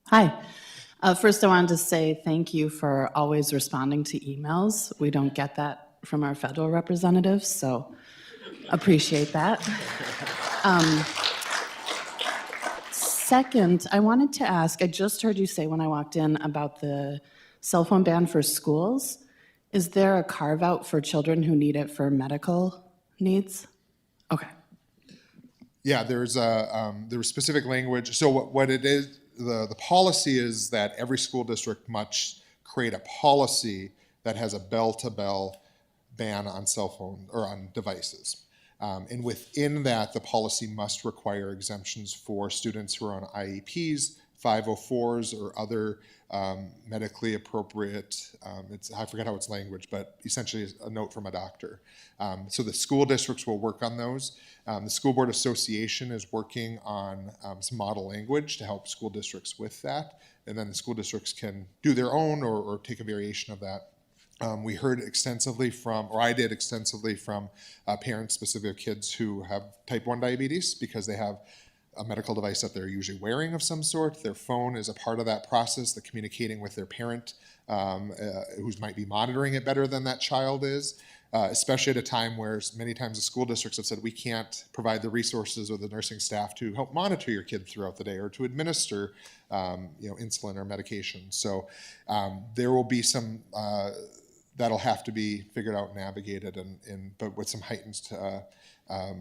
Hi. First, I wanted to say thank you for always responding to emails. We don't get that from our federal representatives, so appreciate that. Second, I wanted to ask, I just heard you say when I walked in about the cell phone ban for schools. Is there a carve-out for children who need it for medical needs? Okay. Yeah, there was specific language. So what it is, the policy is that every school district must create a policy that has a bell-to-bell ban on cell phone or on devices. And within that, the policy must require exemptions for students who are on IEPs, 504s, or other medically appropriate, I forget how it's language, but essentially a note from a doctor. So the school districts will work on those. The School Board Association is working on some model language to help school districts with that. And then the school districts can do their own or take a variation of that. We heard extensively from, or I did extensively from parents specific of kids who have type 1 diabetes because they have a medical device that they're usually wearing of some sort. Their phone is a part of that process, the communicating with their parent who might be monitoring it better than that child is, especially at a time where many times the school districts have said we can't provide the resources or the nursing staff to help monitor your kid throughout the day or to administer insulin or medication. So there will be some that'll have to be figured out and navigated, but with some heightened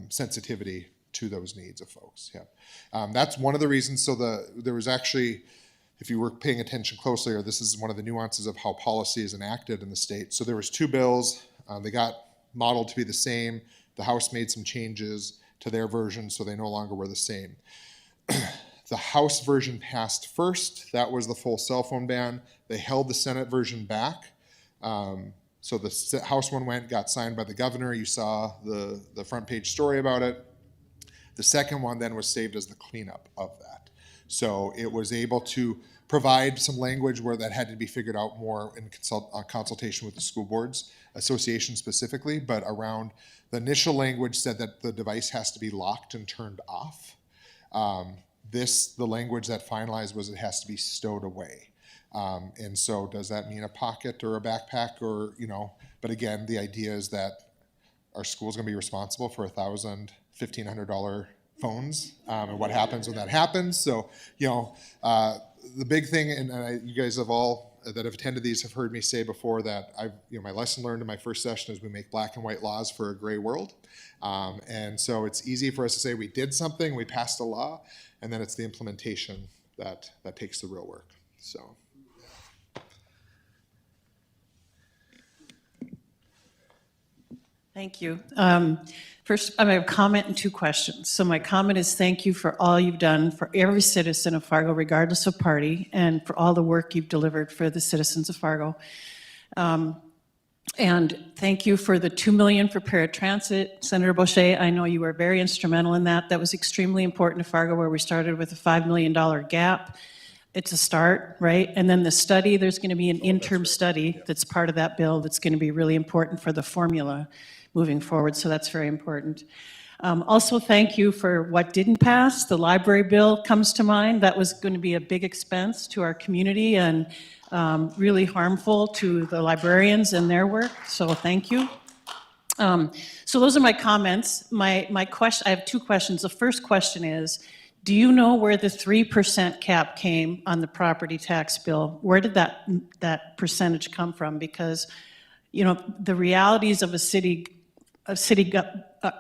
sensitivity to those needs of folks. Yeah, that's one of the reasons. So there was actually, if you were paying attention closely, or this is one of the nuances of how policy is enacted in the state. So there was two bills. They got modeled to be the same. The House made some changes to their version, so they no longer were the same. The House version passed first. That was the full cell phone ban. They held the Senate version back. So the House one got signed by the governor. You saw the front page story about it. The second one then was saved as the cleanup of that. So it was able to provide some language where that had to be figured out more in consultation with the school boards association specifically, but around the initial language said that the device has to be locked and turned off. The language that finalized was it has to be stowed away. And so does that mean a pocket or a backpack or, but again, the idea is that our school's gonna be responsible for $1,000, $1,500 phones and what happens when that happens. So, the big thing, and you guys have all that have attended these have heard me say before that my lesson learned in my first session is we make black and white laws for a gray world. And so it's easy for us to say we did something, we passed a law, and then it's the implementation that takes the real work, so. Thank you. First, I have a comment and two questions. So my comment is thank you for all you've done for every citizen of Fargo, regardless of party, and for all the work you've delivered for the citizens of Fargo. And thank you for the $2 million for paratransit. Senator Boucher, I know you were very instrumental in that. That was extremely important to Fargo, where we started with a $5 million gap. It's a start, right? And then the study, there's going to be an interim study that's part of that bill that's going to be really important for the formula moving forward, so that's very important. Also, thank you for what didn't pass. The library bill comes to mind. That was going to be a big expense to our community and really harmful to the librarians and their work, so thank you. So those are my comments. My question, I have two questions. The first question is, do you know where the 3% cap came on the property tax bill? Where did that percentage come from? Because, the realities of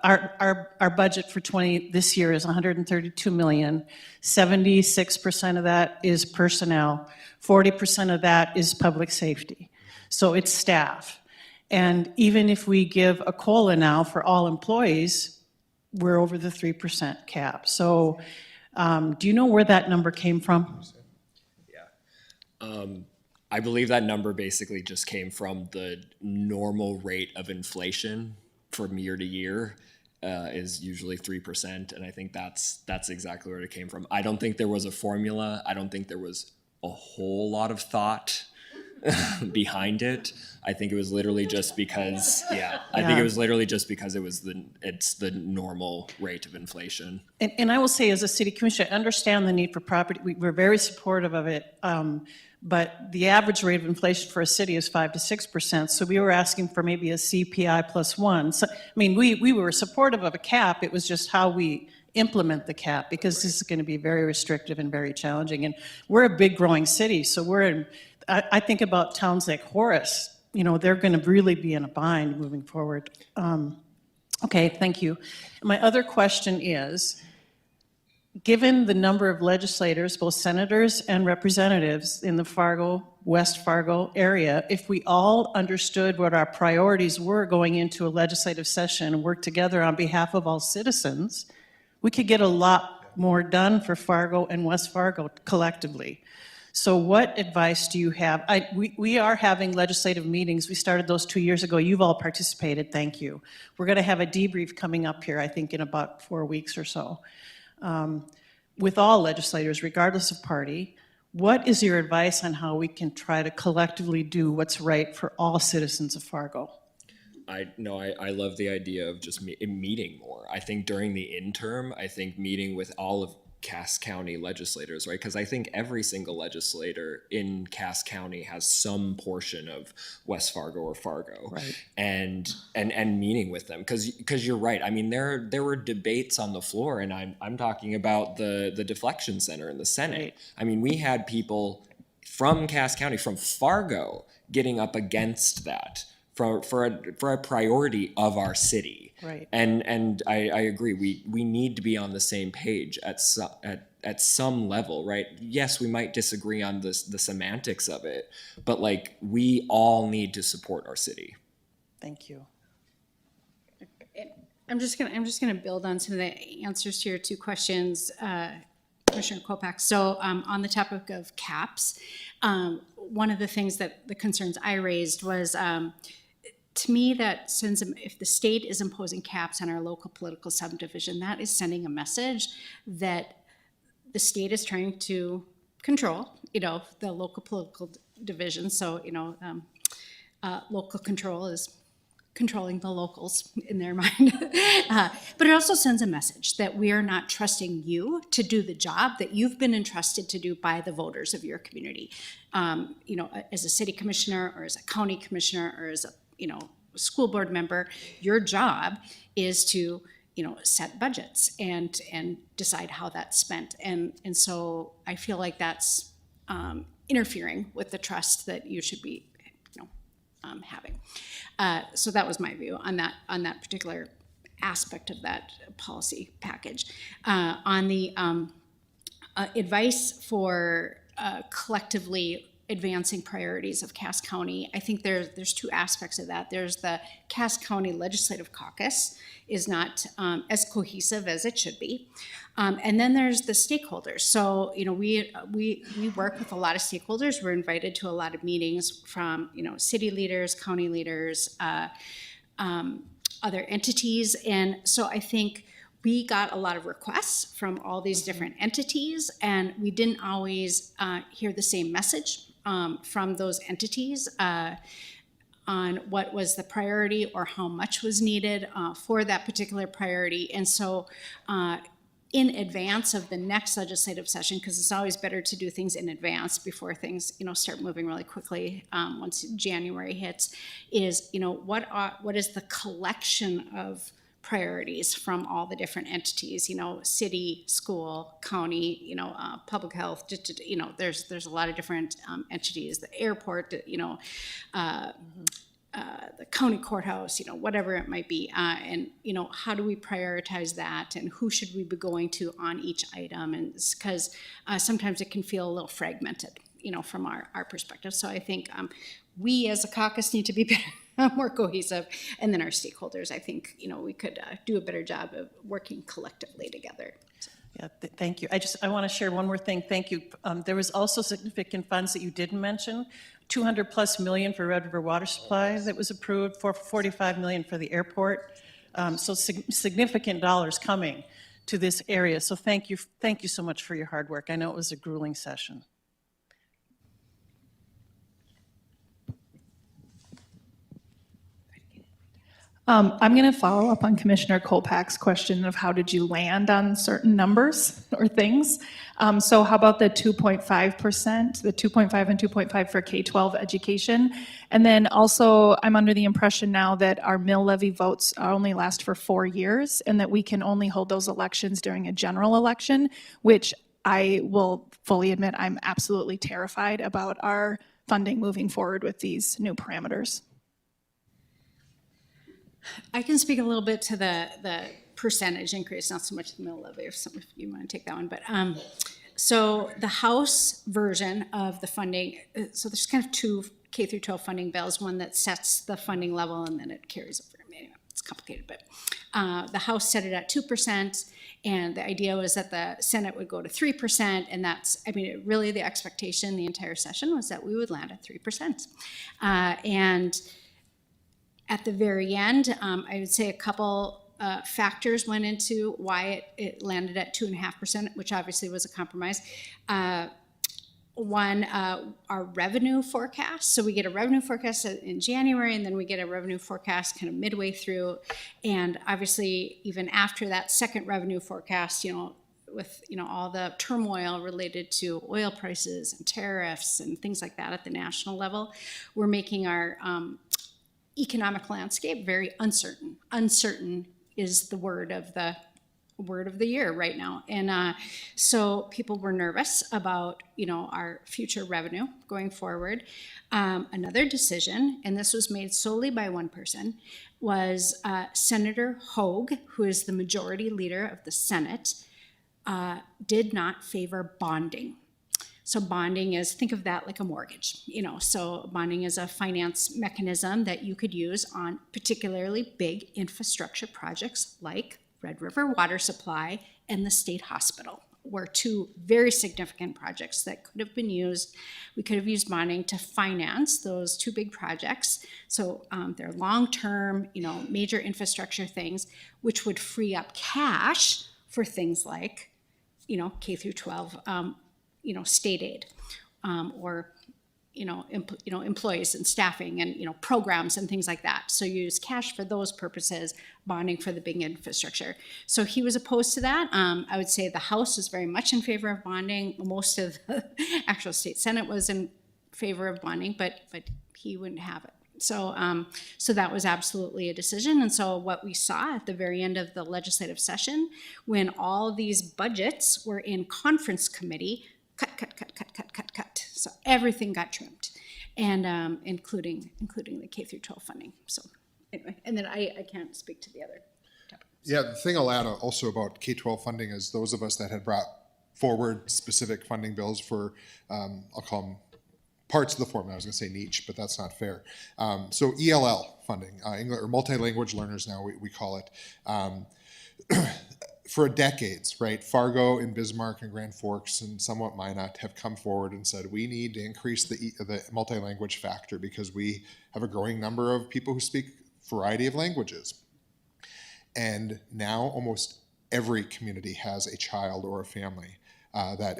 our budget for this year is $132 million. 76% of that is personnel. 40% of that is public safety. So it's staff. And even if we give a COLA now for all employees, we're over the 3% cap. So do you know where that number came from? I believe that number basically just came from the normal rate of inflation from year to year is usually 3%, and I think that's exactly where it came from. I don't think there was a formula. I don't think there was a whole lot of thought behind it. I think it was literally just because, I think it was literally just because it's the normal rate of inflation. And I will say, as a city commissioner, I understand the need for property. We're very supportive of it. But the average rate of inflation for a city is 5 to 6%. So we were asking for maybe a CPI +1. So, I mean, we were supportive of a cap. It was just how we implement the cap, because this is going to be very restrictive and very challenging. And we're a big growing city, so I think about towns like Horace. You know, they're going to really be in a bind moving forward. Okay, thank you. My other question is, given the number of legislators, both senators and representatives in the Fargo, West Fargo area, if we all understood what our priorities were going into a legislative session and worked together on behalf of all citizens, we could get a lot more done for Fargo and West Fargo collectively. So what advice do you have? We are having legislative meetings. We started those 2 years ago. You've all participated, thank you. We're going to have a debrief coming up here, I think, in about 4 weeks or so. With all legislators, regardless of party, what is your advice on how we can try to collectively do what's right for all citizens of Fargo? I love the idea of just meeting more. I think during the interim, I think meeting with all of Cass County legislators, right? Because I think every single legislator in Cass County has some portion of West Fargo or Fargo, right? And meeting with them, because you're right. I mean, there were debates on the floor, and I'm talking about the deflection center in the Senate. Right. I mean, we had people from Cass County, from Fargo, getting up against that for a priority of our city. Right. And I agree. We need to be on the same page at some level, right? Yes, we might disagree on the semantics of it, but like we all need to support our city. Thank you. I'm just gonna build on some of the answers to your two questions, Commissioner Kolpak. So on the topic of caps, one of the things that the concerns I raised was, to me, that sends if the state is imposing caps on our local political subdivision, that is sending a message that the state is trying to control, the local political division. So, local control is controlling the locals in their mind. But it also sends a message that we are not trusting you to do the job that you've been entrusted to do by the voters of your community. As a city commissioner or as a county commissioner or as a school board member, your job is to, set budgets and decide how that's spent. And so I feel like that's interfering with the trust that you should be, having. So that was my view on that particular aspect of that policy package. On the advice for collectively advancing priorities of Cass County, I think there's two aspects of that. There's the Cass County Legislative Caucus is not as cohesive as it should be. And then there's the stakeholders. So, we work with a lot of stakeholders. We're invited to a lot of meetings from, city leaders, county leaders, other entities. And so I think we got a lot of requests from all these different entities, and we didn't always hear the same message from those entities on what was the priority or how much was needed for that particular priority. And so in advance of the next legislative session, because it's always better to do things in advance before things, start moving really quickly once January hits, is, what is the collection of priorities from all the different entities, city, school, county, public health, there's a lot of different entities, the airport, the county courthouse, whatever it might be. And, how do we prioritize that, and who should we be going to on each item? And because sometimes it can feel a little fragmented, from our perspective. So I think we as a caucus need to be better, more cohesive. And then our stakeholders, I think, we could do a better job of working collectively together. Yeah, thank you. I want to share one more thing. Thank you. There was also significant funds that you didn't mention, 200+ million for Red River Water Supply that was approved, 45 million for the airport. So significant dollars coming to this area. So thank you so much for your hard work. I know it was a grueling session. I'm going to follow up on Commissioner Kolpak's question of how did you land on certain numbers or things. So how about the 2.5%, the 2.5 and 2.5 for K-12 education? And then also, I'm under the impression now that our mill levy votes only last for 4 years and that we can only hold those elections during a general election, which I will fully admit I'm absolutely terrified about our funding moving forward with these new parameters. I can speak a little bit to the percentage increase, not so much the mill levy, if you want to take that one. But so the House version of the funding, so there's kind of two K through 12 funding bills, one that sets the funding level and then it carries over. Anyway, it's complicated, but the House set it at 2%, and the idea was that the Senate would go to 3%, and that's, I mean, really the expectation the entire session was that we would land at 3%. And at the very end, I would say a couple factors went into why it landed at 2.5%, which obviously was a compromise. One, our revenue forecast. So we get a revenue forecast in January, and then we get a revenue forecast kind of midway through. And obviously, even after that second revenue forecast, with all the turmoil related to oil prices and tariffs and things like that at the national level, we're making our economic landscape very uncertain. Uncertain is the word of the year right now. And so people were nervous about, our future revenue going forward. Another decision, and this was made solely by one person, was Senator Hogue, who is the majority leader of the Senate, did not favor bonding. So bonding is, think of that like a mortgage, so bonding is a finance mechanism that you could use on particularly big infrastructure projects like Red River Water Supply and the state hospital were two very significant projects that could have been used. We could have used bonding to finance those two big projects. So they're long-term, major infrastructure things, which would free up cash for things like, K through 12, state aid, or employees and staffing and programs and things like that. So you use cash for those purposes, bonding for the big infrastructure. So he was opposed to that. I would say the House was very much in favor of bonding. Most of the actual state Senate was in favor of bonding, but he wouldn't have it. So so that was absolutely a decision. And so what we saw at the very end of the legislative session, when all these budgets were in conference committee, cut. So everything got trimmed, and including the K through 12 funding. So anyway, and then I can't speak to the other topics. Yeah, the thing I'll add also about K-12 funding is those of us that had brought forward specific funding bills for, I'll call them parts of the formula. I was going to say niche, but that's not fair. So ELL funding, English or multi-language learners now we call it. For decades, right, Fargo and Bismarck and Grand Forks and somewhat Minot have come forward and said we need to increase the multi-language factor because we have a growing number of people who speak a variety of languages. And now almost every community has a child or a family that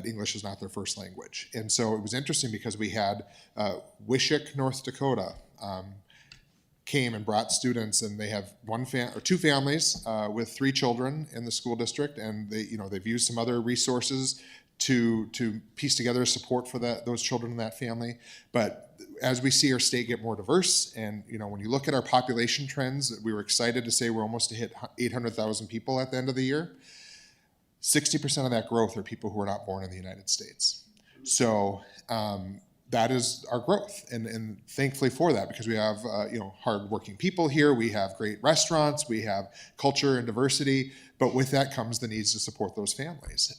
English is not their first language. And so it was interesting because we had Wishick, North Dakota, came and brought students, and they have two families with 3 children in the school district, and they've used some other resources to piece together support for those children in that family. But as we see our state get more diverse, and when you look at our population trends, we were excited to say we're almost to hit 800,000 people at the end of the year. 60% of that growth are people who are not born in the United States. So that is our growth, and thankfully for that, because we have hardworking people here, we have great restaurants, we have culture and diversity, but with that comes the needs to support those families.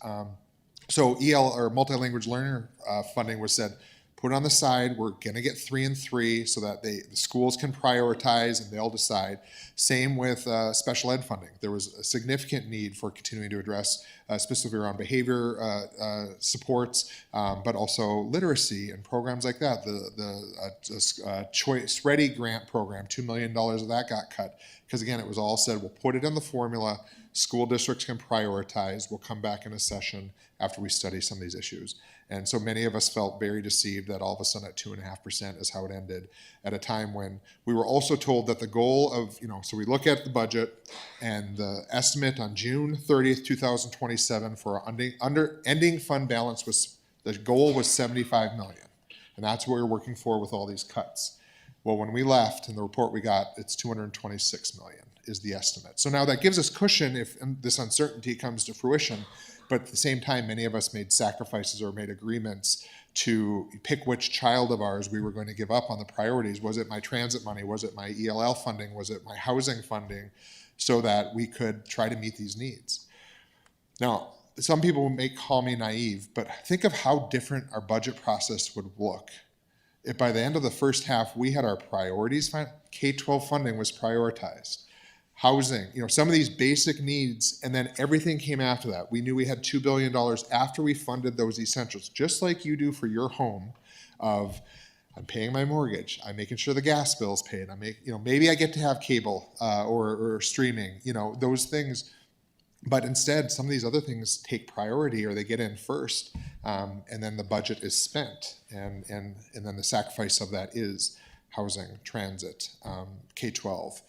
So EL or multi-language learner funding was said, put it on the side. We're gonna get 3 and 3 so that the schools can prioritize and they'll decide. Same with special ed funding. There was a significant need for continuing to address specifically around behavior supports, but also literacy and programs like that. The Choice Ready grant program, $2 million of that got cut. Because again, it was all said, we'll put it in the formula, school districts can prioritize, we'll come back in a session after we study some of these issues. And so many of us felt very deceived that all of a sudden at 2.5% is how it ended at a time when we were also told that the goal of, so we look at the budget and the estimate on June 30th, 2027 for our ending fund balance was, the goal was 75 million. And that's what we were working for with all these cuts. Well, when we left and the report we got, it's 226 million is the estimate. So now that gives us cushion if this uncertainty comes to fruition. But at the same time, many of us made sacrifices or made agreements to pick which child of ours we were going to give up on the priorities. Was it my transit money? Was it my ELL funding? Was it my housing funding? So that we could try to meet these needs. Now, some people may call me naive, but think of how different our budget process would look if by the end of the first half we had our priorities. K-12 funding was prioritized. Housing, some of these basic needs, and then everything came after that. We knew we had $2 billion after we funded those essentials, just like you do for your home of, I'm paying my mortgage, I'm making sure the gas bill's paid, maybe I get to have cable or streaming, those things. But instead, some of these other things take priority or they get in first, and then the budget is spent. And then the sacrifice of that is housing, transit, K-12,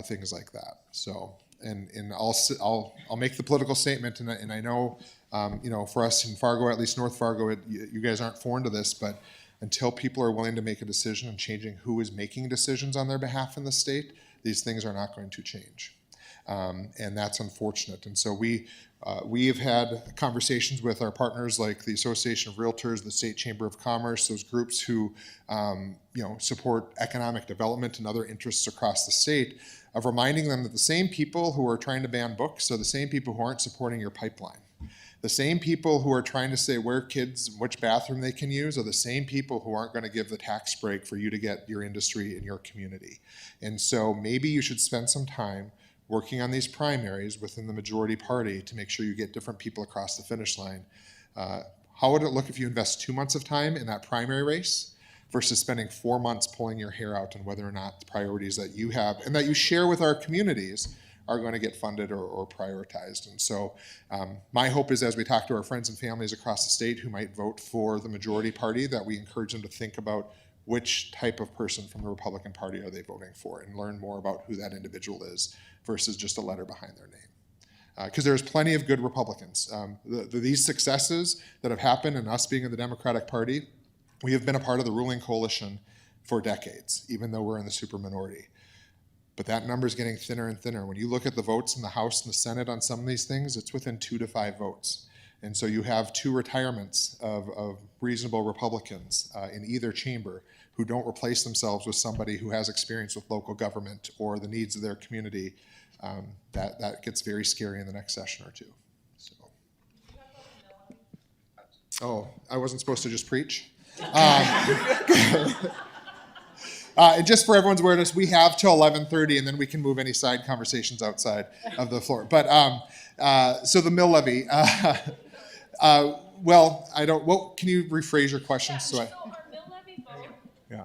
things like that. So, and I'll make the political statement, and I know, for us in Fargo, at least North Fargo, you guys aren't foreign to this, but until people are willing to make a decision and changing who is making decisions on their behalf in the state, these things are not going to change. And that's unfortunate. And so we have had conversations with our partners like the Association of Realtors, the State Chamber of Commerce, those groups who support economic development and other interests across the state, of reminding them that the same people who are trying to ban books are the same people who aren't supporting your pipeline. The same people who are trying to say where kids, which bathroom they can use, are the same people who aren't going to give the tax break for you to get your industry in your community. And so maybe you should spend some time working on these primaries within the majority party to make sure you get different people across the finish line. How would it look if you invest 2 months of time in that primary race versus spending 4 months pulling your hair out on whether or not the priorities that you have and that you share with our communities are going to get funded or prioritized. And so my hope is, as we talk to our friends and families across the state who might vote for the majority party, that we encourage them to think about which type of person from the Republican Party are they voting for and learn more about who that individual is versus just a letter behind their name. Because there's plenty of good Republicans. These successes that have happened and us being in the Democratic Party, we have been a part of the ruling coalition for decades, even though we're in the super minority. But that number is getting thinner and thinner. When you look at the votes in the House and the Senate on some of these things, it's within 2 to 5 votes. And so you have 2 retirements of reasonable Republicans in either chamber who don't replace themselves with somebody who has experience with local government or the needs of their community. That gets very scary in the next session or two. So. Oh, I wasn't supposed to just preach? And just for everyone's awareness, we have till 11:30, and then we can move any side conversations outside of the floor. But so the mill levy. Well, I don't. Well, can you rephrase your question? Yeah, so our mill levy vote. Yeah.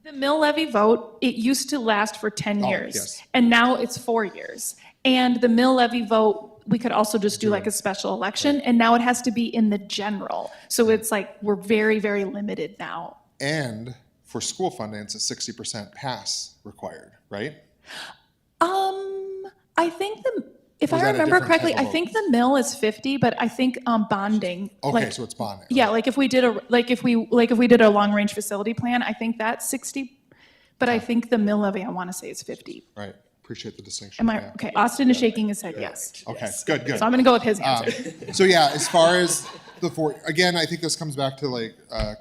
The mill levy vote, it used to last for 10 years. Yes. And now it's 4 years. And the mill levy vote, we could also just do like a special election, and now it has to be in the general. So it's like we're very, very limited now. And for school funding, it's a 60% pass required, right? I think if Or is I that a remember different correctly, type of I think the mill is 50, but I think bonding. Okay, so it's bonding. Yeah, like if we did a long range facility plan, I think that's 60, but I think the mill levy, I want to say is 50. Right. appreciate the distinction. Am I, yeah. okay, Austin is shaking his head, yes. Okay, good, good. So I'm going to go with his answer. So yeah, as far as again, I think this comes back to like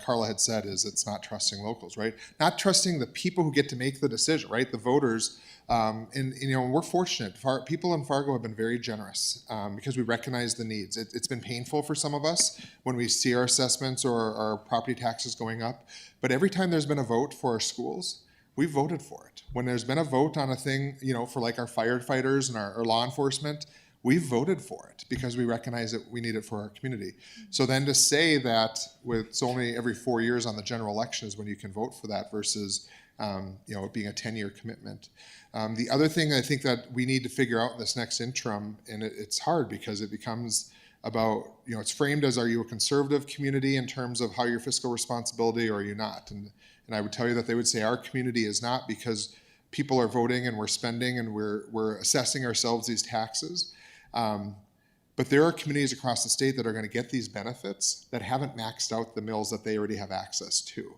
Carla had said, is it's not trusting locals, right? Not trusting the people who get to make the decision, right? The voters. And you know, we're fortunate. People in Fargo have been very generous because we recognize the needs. It's been painful for some of us when we see our assessments or our property taxes going up. But every time there's been a vote for our schools, we've voted for it. When there's been a vote on a thing, you know, for like our firefighters and our law enforcement, we've voted for it because we recognize that we need it for our community. So then to say that it's only every 4 years on the general election is when you can vote for that versus you know, it being a 10-year commitment. The other thing I think that we need to figure out in this next interim, and it's hard because it becomes about, you know, it's framed as, are you a conservative community in terms of how your fiscal responsibility, or are you not? And I would tell you that they would say our community is not, because people are voting and we're spending and we're assessing ourselves these taxes. But there are communities across the state that are going to get these benefits that haven't maxed out the mills that they already have access to.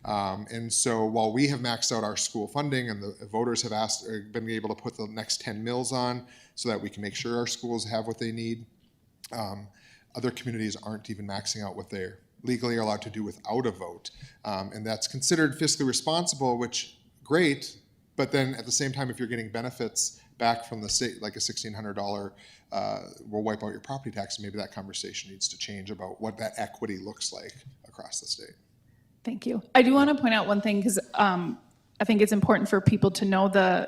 And so while we have maxed out our school funding and the voters have been able to put the next 10 mills on so that we can make sure our schools have what they need, other communities aren't even maxing out what they're legally allowed to do without a vote. And that's considered fiscally responsible, which great, but then at the same time, if you're getting benefits back from the state, like a $1,600, will wipe out your property tax, maybe that conversation needs to change about what that equity looks like across the state. Thank you. I do want to point out one thing, because I think it's important for people to know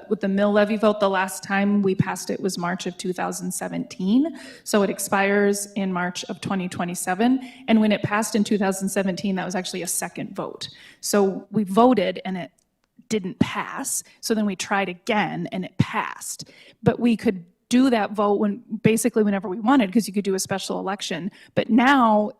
with the mill levy vote, the last time we passed it was March of 2017. So it expires in March of 2027. And when it passed in 2017, that was actually a second vote. So we voted and it didn't pass. So then we tried again and it passed. But we could do that vote basically whenever we wanted, because you could do a special election. But now,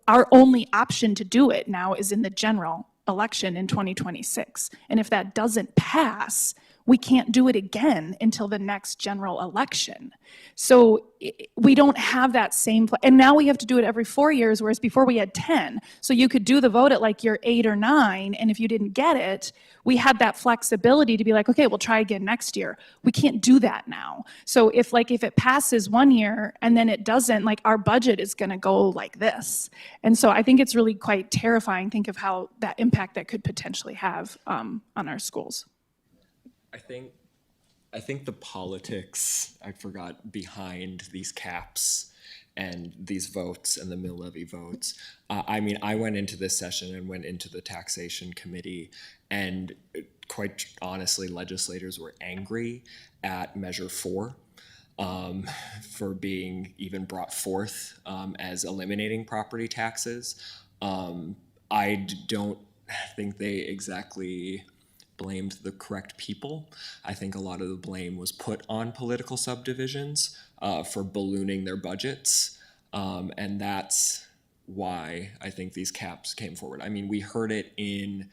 our only option to do it now is in the general election in 2026. And if that doesn't pass, we can't do it again until the next general election. So we don't have that same, and now we have to do it every 4 years, whereas before we had 10. So you could do the vote at like year 8 or 9, and if you didn't get it, we had that flexibility to be like, okay, we'll try again next year. We can't do that now. So if it passes 1 year and then it doesn't, like our budget is gonna go like this. And so I think it's really quite terrifying. Think of how that impact that could potentially have on our schools. I think the politics, behind these caps and these votes and the mill levy votes. I mean, I went into this session and went into the taxation committee, and quite honestly, legislators were angry at Measure 4 for being even brought forth as eliminating property taxes. I don't think they exactly blamed the correct people. I think a lot of the blame was put on political subdivisions for ballooning their budgets. And that's why I think these caps came forward. I mean, we heard it in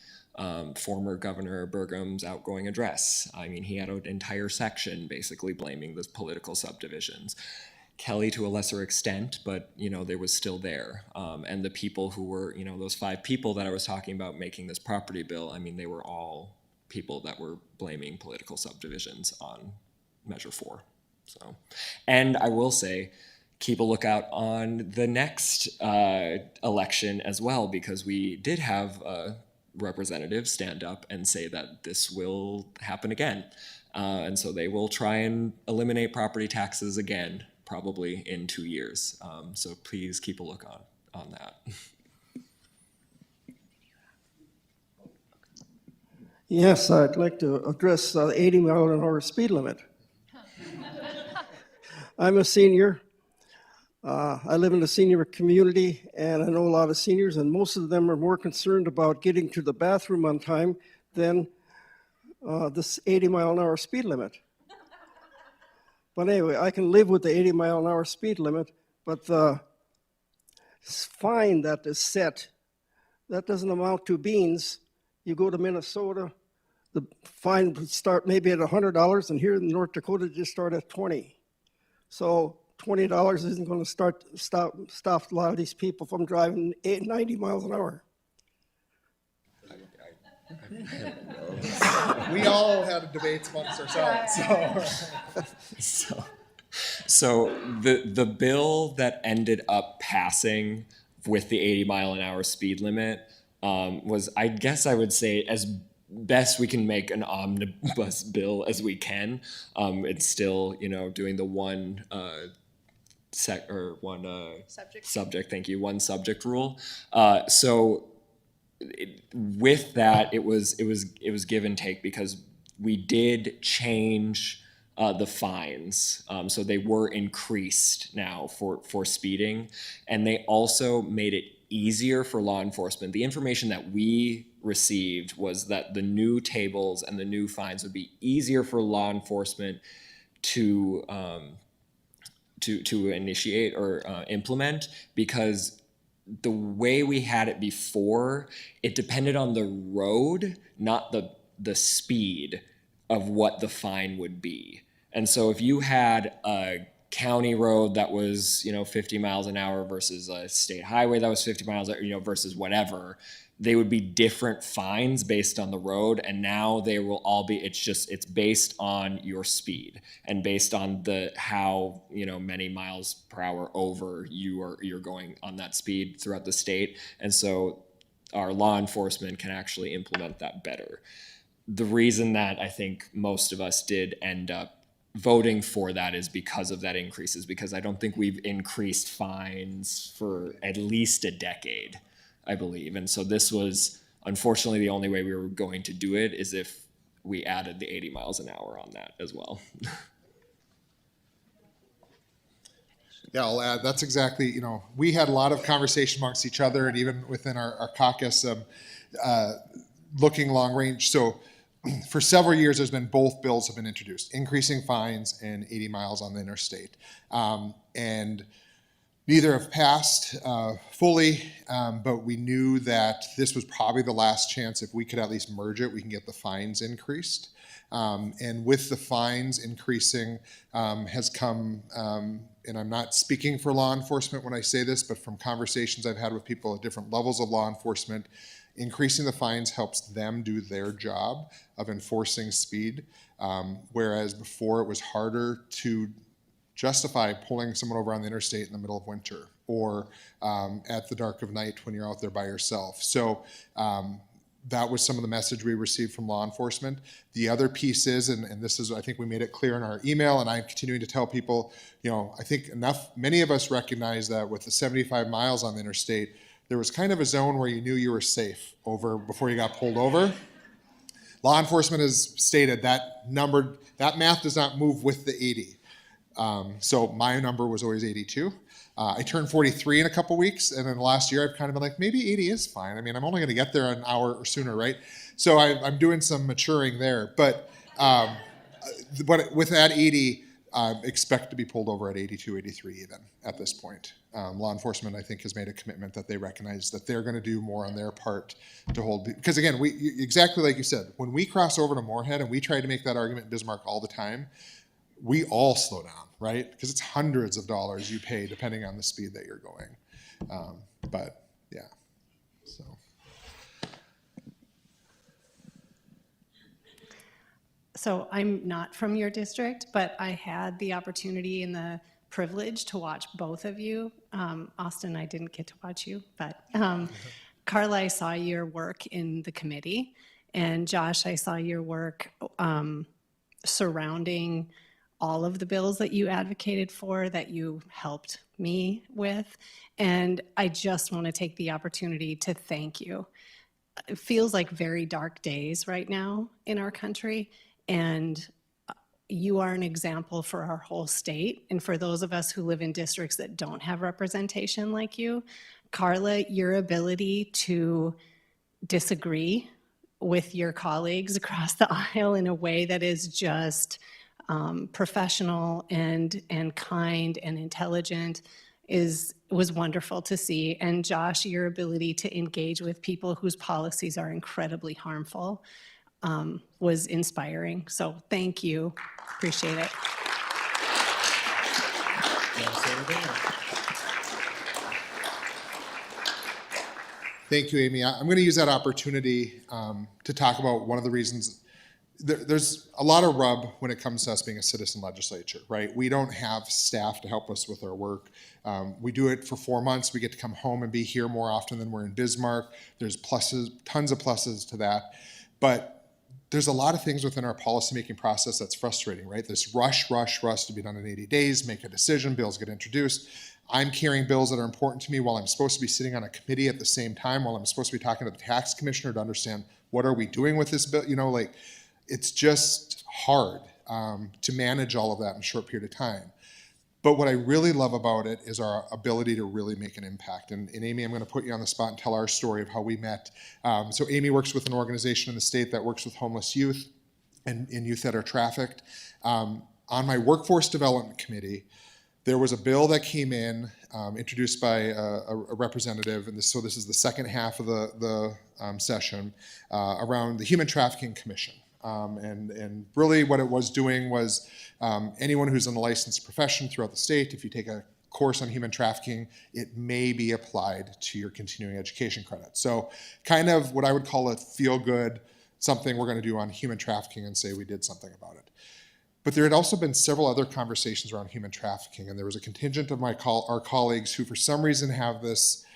former Governor Burgum's outgoing address. I mean, he had an entire section basically blaming the political subdivisions. Kelly to a lesser extent, but they was still there. And the people who were, those 5 people that I was talking about making this property bill, I mean, they were all people that were blaming political subdivisions on Measure 4. So, and I will say, keep a lookout on the next election as well, because we did have representatives stand up and say that this will happen again. And so they will try and eliminate property taxes again, probably in 2 years. So please keep a look on that. Yes, I'd like to address the 80-mile-an-hour speed limit. I'm a senior. I live in a senior community, and I know a lot of seniors, and most of them are more concerned about getting to the bathroom on time than this 80-mile-an-hour speed limit. But anyway, I can live with the 80-mile-an-hour speed limit, but the fine that is set, that doesn't amount to beans. You go to Minnesota, the fine would start maybe at $100, and here in North Dakota, just start at 20. So $20 isn't going to stop a lot of these people from driving 90 miles an hour. We all had debates amongst ourselves, So the bill that ended up passing with the 80-mile-an-hour speed limit was, I guess I would say, as best we can make an omnibus bill as we can. It's still, doing the one subject. Thank you, one subject rule. With that, it was give and take, because we did change the fines, so they were increased now for speeding, and they also made it easier for law enforcement. The information that we received was that the new tables and the new fines would be easier for law enforcement to initiate or implement, because the way we had it before, it depended on the road, not the speed of what the fine would be. And so if you had a county road that was, 50 miles an hour versus a state highway that was 50 miles, versus whatever, they would be different fines based on the road. And now they will all be, it's based on your speed and based on how many miles per hour over you're going on that speed throughout the state. And so our law enforcement can actually implement that better. The reason that I think most of us did end up voting for that is because of that increases, because I don't think we've increased fines for at least a decade, I believe. And so this was, unfortunately, the only way we were going to do it is if we added the 80 miles an hour on that as well. Yeah, I'll add, that's exactly, we had a lot of conversation amongst each other and even within our caucus, looking long range. So for several years, there's been both bills have been introduced, increasing fines and 80 miles on the interstate. And neither have passed fully, but we knew that this was probably the last chance. If we could at least merge it, we can get the fines increased. And with the fines increasing has come, and I'm not speaking for law enforcement when I say this, but from conversations I've had with people at different levels of law enforcement, increasing the fines helps them do their job of enforcing speed, whereas before it was harder to justify pulling someone over on the interstate in the middle of winter or at the dark of night when you're out there by yourself. So that was some of the message we received from law enforcement. The other piece is, and this is, I think we made it clear in our email, and I'm continuing to tell people, I think many of us recognize that with the 75 miles on the interstate, there was kind of a zone where you knew you were safe over before you got pulled over. Law enforcement has stated that math does not move with the 80. So my number was always 82. I turned 43 in a couple weeks, and then last year I've kind of been like, maybe 80 is fine. I mean, I'm only going to get there an hour or sooner, right? So I'm doing some maturing there. But with that 80, expect to be pulled over at 82, 83 even at this point. Law enforcement, I think, has made a commitment that they recognize that they're going to do more on their part to hold. Because again, exactly like you said, when we cross over to Moorhead, and we try to make that argument in Bismarck all the time, we all slow down, right? Because it's hundreds of dollars you pay depending on the speed that you're going. But yeah, so. So I'm not from your district, but I had the opportunity and the privilege to watch both of you. Austin, I didn't get to watch you, but Carla, I saw your work in the committee, and Josh, I saw your work surrounding all of the bills that you advocated for, that you helped me with. And I just want to take the opportunity to thank you. It feels like very dark days right now in our country, and you are an example for our whole state. And for those of us who live in districts that don't have representation like you, Carla, your ability to disagree with your colleagues across the aisle in a way that is just professional and kind and intelligent was wonderful to see. And Josh, your ability to engage with people whose policies are incredibly harmful was inspiring. So thank you. Appreciate it. Thank you, Amy. I'm going to use that opportunity to talk about one of the reasons. There's a lot of rub when it comes to us being a citizen legislature, right? We don't have staff to help us with our work. We do it for 4 months. We get to come home and be here more often than we're in Bismarck. There's pluses, tons of pluses to that. But there's a lot of things within our policymaking process that's frustrating, right? This rush to be done in 80 days, make a decision, bills get introduced. I'm carrying bills that are important to me while I'm supposed to be sitting on a committee at the same time, while I'm supposed to be talking to the tax commissioner to understand what are we doing with this bill. You know, like, it's just hard to manage all of that in a short period of time. But what I really love about it is our ability to really make an impact. And Amy, I'm going to put you on the spot and tell our story of how we met. So Amy works with an organization in the state that works with homeless youth and youth that are trafficked. On my workforce development committee, there was a bill that came in, introduced by a representative, and so this is the second half of the session, around the Human Trafficking Commission. And really what it was doing was anyone who's in a licensed profession throughout the state, if you take a course on human trafficking, it may be applied to your continuing education credit. So kind of what I would call a feel-good, something we're going to do on human trafficking and say we did something about it. But there had also been several other conversations around human trafficking, and there was a contingent of our colleagues who for some reason have this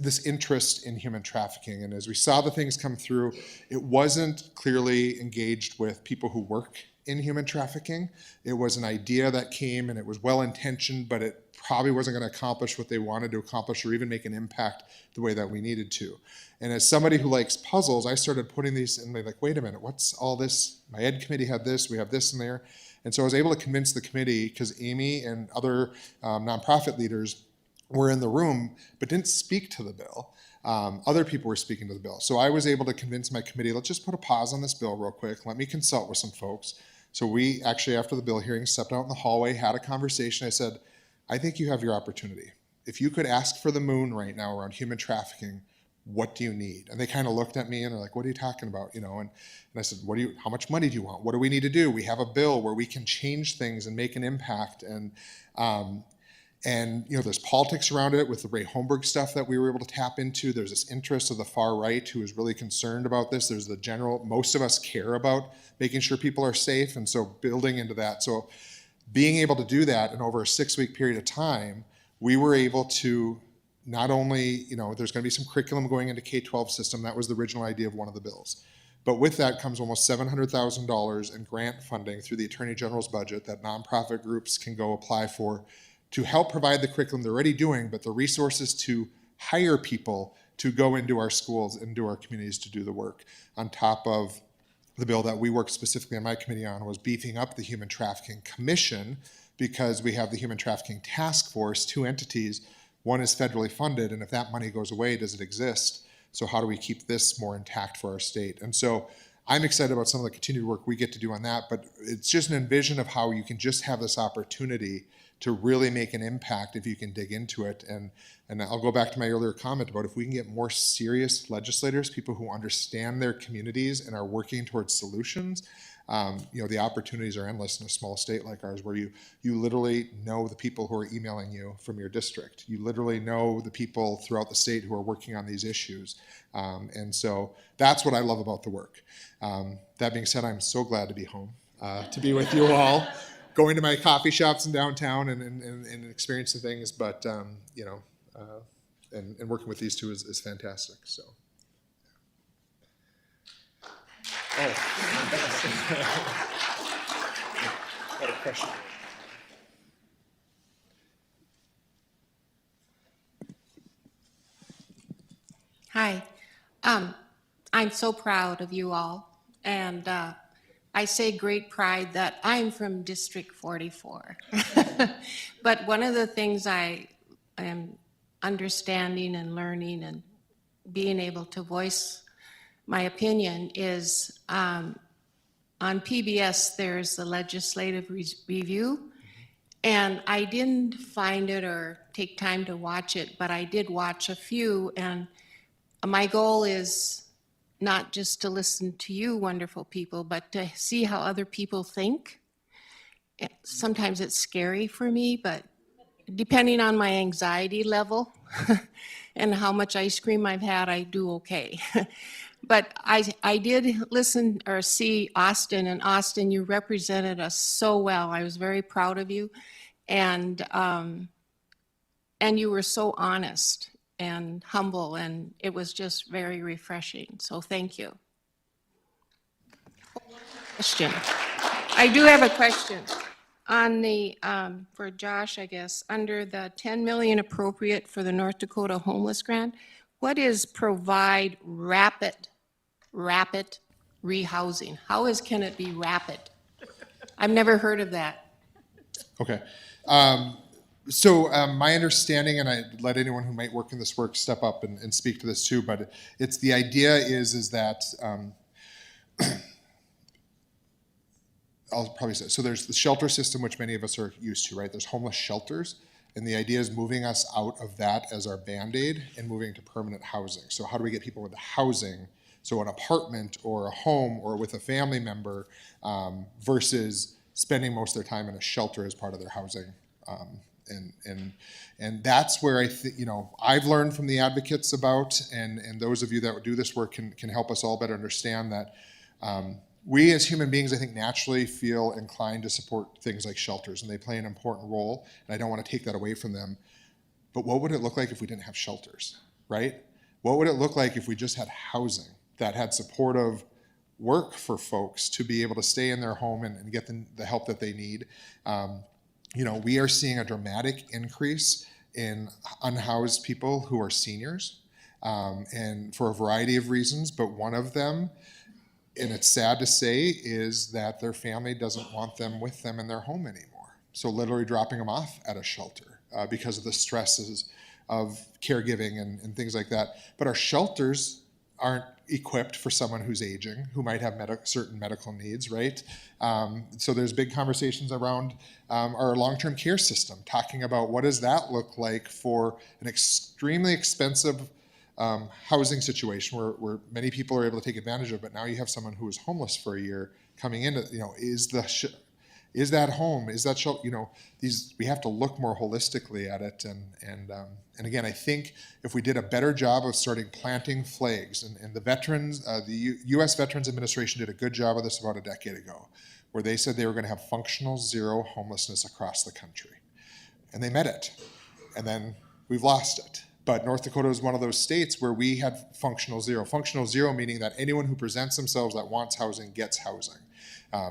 this interest in human trafficking. And as we saw the things come through, it wasn't clearly engaged with people who work in human trafficking. It was an idea that came and it was well-intentioned, but it probably wasn't going to accomplish what they wanted to accomplish or even make an impact the way that we needed to. And as somebody who likes puzzles, I started putting these and they're like, wait a minute, what's all this? My ed committee had this, we have this in there. And so I was able to convince the committee, because Amy and other nonprofit leaders were in the room but didn't speak to the bill. Other people were speaking to the bill. So I was able to convince my committee, let's just put a pause on this bill real quick. Let me consult with some folks. So we actually, after the bill hearing, stepped out in the hallway, had a conversation. I said, I think you have your opportunity. If you could ask for the moon right now around human trafficking, what do you need? And they kind of looked at me and they're like, what are you talking about? You know, and I said, how much money do you want? What do we need to do? We have a bill where we can change things and make an impact. And you know, there's politics around it with the Ray Holmberg stuff that we were able to tap into. There's this interest of the far right who is really concerned about this. There's the general, most of us care about making sure people are safe. And so building into that. So being able to do that in over a 6-week period of time, we were able to not only, you know, there's going to be some curriculum going into K-12 system. That was the original idea of one of the bills. But with that comes almost $700,000 in grant funding through the Attorney General's budget that nonprofit groups can go apply for to help provide the curriculum they're already doing, but the resources to hire people to go into our schools and into our communities to do the work. On top of the bill that we worked specifically on my committee on was beefing up the Human Trafficking Commission, because we have the Human Trafficking Task Force, 2 entities. One is federally funded, and if that money goes away, does it exist? So how do we keep this more intact for our state? And so I'm excited about some of the continued work we get to do on that, but it's just an envision of how you can just have this opportunity to really make an impact if you can dig into it. And I'll go back to my earlier comment about if we can get more serious legislators, people who understand their communities and are working towards solutions, you know, the opportunities are endless in a small state like ours, where you literally know the people who are emailing you from your district. You literally know the people throughout the state who are working on these issues. And so that's what I love about the work. That being said, I'm so glad to be home, to be with you all, going to my coffee shops in downtown and experiencing things. But, you know, and working with these two is fantastic. So. Oh. Got a question. Hi. I'm so proud of you all. And I say great pride that I'm from District 44. But one of the things I am understanding and learning and being able to voice my opinion is on PBS, there's the legislative review. And I didn't find it or take time to watch it, but I did watch a few. And my goal is not just to listen to you wonderful people, but to see how other people think. Sometimes it's scary for me, but depending on my anxiety level and how much ice cream I've had, I do okay. But I did listen or see Austin, and Austin, you represented us so well. I was very proud of you. And you were so honest and humble, and it was just very refreshing. So thank you. Question. I do have a question. On the, for Josh, I guess, under the 10 million appropriate for the North Dakota Homeless Grant, what is provide rapid rehousing? Can it be rapid? I've never heard of that. Okay. My understanding, and I let anyone who might work in this work step up and speak to this too, but it's the idea is that I'll probably say, so there's the shelter system, which many of us are used to, right? There's homeless shelters. And the idea is moving us out of that as our Band-Aid and moving to permanent housing. So how do we get people into housing? So an apartment or a home or with a family member versus spending most of their time in a shelter as part of their housing. And that's where I think, I've learned from the advocates about, and those of you that would do this work can help us all better understand that we as human beings, I think, naturally feel inclined to support things like shelters, and they play an important role, and I don't want to take that away from them. But what would it look like if we didn't have shelters, right? What would it look like if we just had housing that had supportive work for folks to be able to stay in their home and get the help that they need? We are seeing a dramatic increase in unhoused people who are seniors, and for a variety of reasons, but one of them, and it's sad to say, is that their family doesn't want them with them in their home anymore. So literally dropping them off at a shelter because of the stresses of caregiving and things like that. But our shelters aren't equipped for someone who's aging, who might have certain medical needs, right? So there's big conversations around our long-term care system, talking about what does that look like for an extremely expensive housing situation where many people are able to take advantage of, but now you have someone who is homeless for a year coming into, is that home, is that shelter, we have to look more holistically at it. And again, I think if we did a better job of starting planting flags, and the veterans, the U.S. Veterans Administration did a good job of this about a decade ago, where they said they were going to have functional zero homelessness across the country. And they met it. And then we've lost it. But North Dakota is one of those states where we had functional zero. Functional zero meaning that anyone who presents themselves that wants housing gets housing.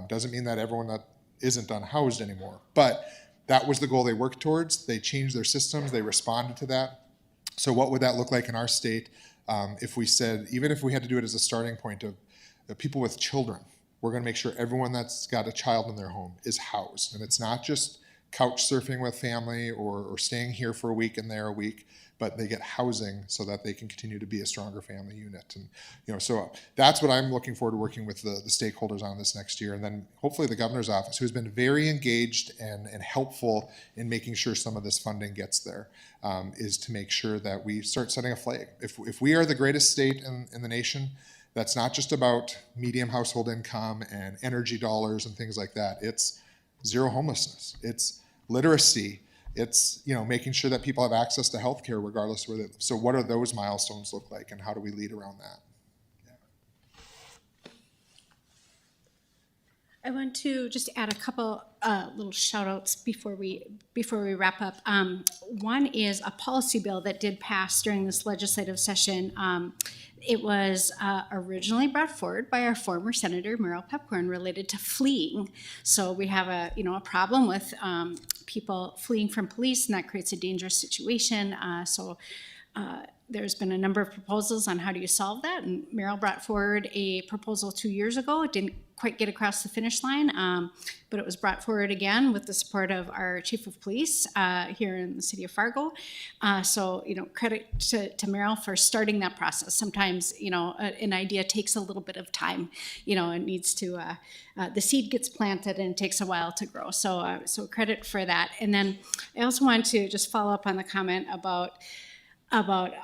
Doesn't mean that everyone that isn't unhoused anymore. But that was the goal they worked towards. They changed their systems. They responded to that. So what would that look like in our state if we said, even if we had to do it as a starting point of people with children, we're going to make sure everyone that's got a child in their home is housed. And it's not just couch surfing with family or staying here for a week and there a week, but they get housing so that they can continue to be a stronger family unit. And, so that's what I'm looking forward to working with the stakeholders on this next year. And then hopefully the governor's office, who's been very engaged and helpful in making sure some of this funding gets there, is to make sure that we start setting a flag. If we are the greatest state in the nation, that's not just about medium household income and energy dollars and things like that. It's zero homelessness. It's literacy. It's making sure that people have access to healthcare regardless of where they live. So what do those milestones look like, and how do we lead around that? I want to just add a couple little shout outs before we wrap up. One is a policy bill that did pass during this legislative session. It was originally brought forward by our former Senator Merrill Pepcorn related to fleeing. So we have a problem with people fleeing from police, and that creates a dangerous situation. There's been a number of proposals on how do you solve that, and Merrill brought forward a proposal 2 years ago. It didn't quite get across the finish line, but it was brought forward again with the support of our chief of police here in the city of Fargo. Credit to Merrill for starting that process. Sometimes, an idea takes a little bit of time. It needs to, the seed gets planted and it takes a while to grow. So credit for that. And then I also want to just follow up on the comment about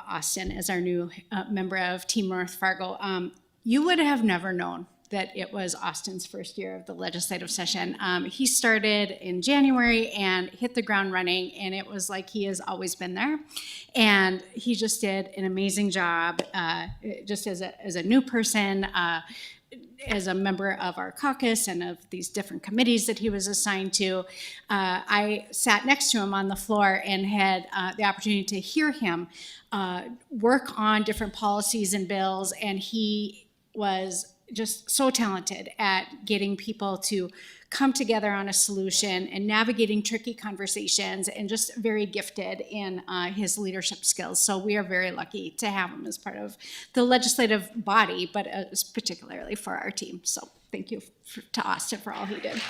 Austin as our new member of Team North Fargo. You would have never known that it was Austin's first year of the legislative session. He started in January and hit the ground running, and it was like he has always been there. And he just did an amazing job, just as a new person, as a member of our caucus and of these different committees that he was assigned to. I sat next to him on the floor and had the opportunity to hear him work on different policies and bills, and he was just so talented at getting people to come together on a solution and navigating tricky conversations, and just very gifted in his leadership skills. So we are very lucky to have him as part of the legislative body, but particularly for our team. So thank you to Austin for all he did.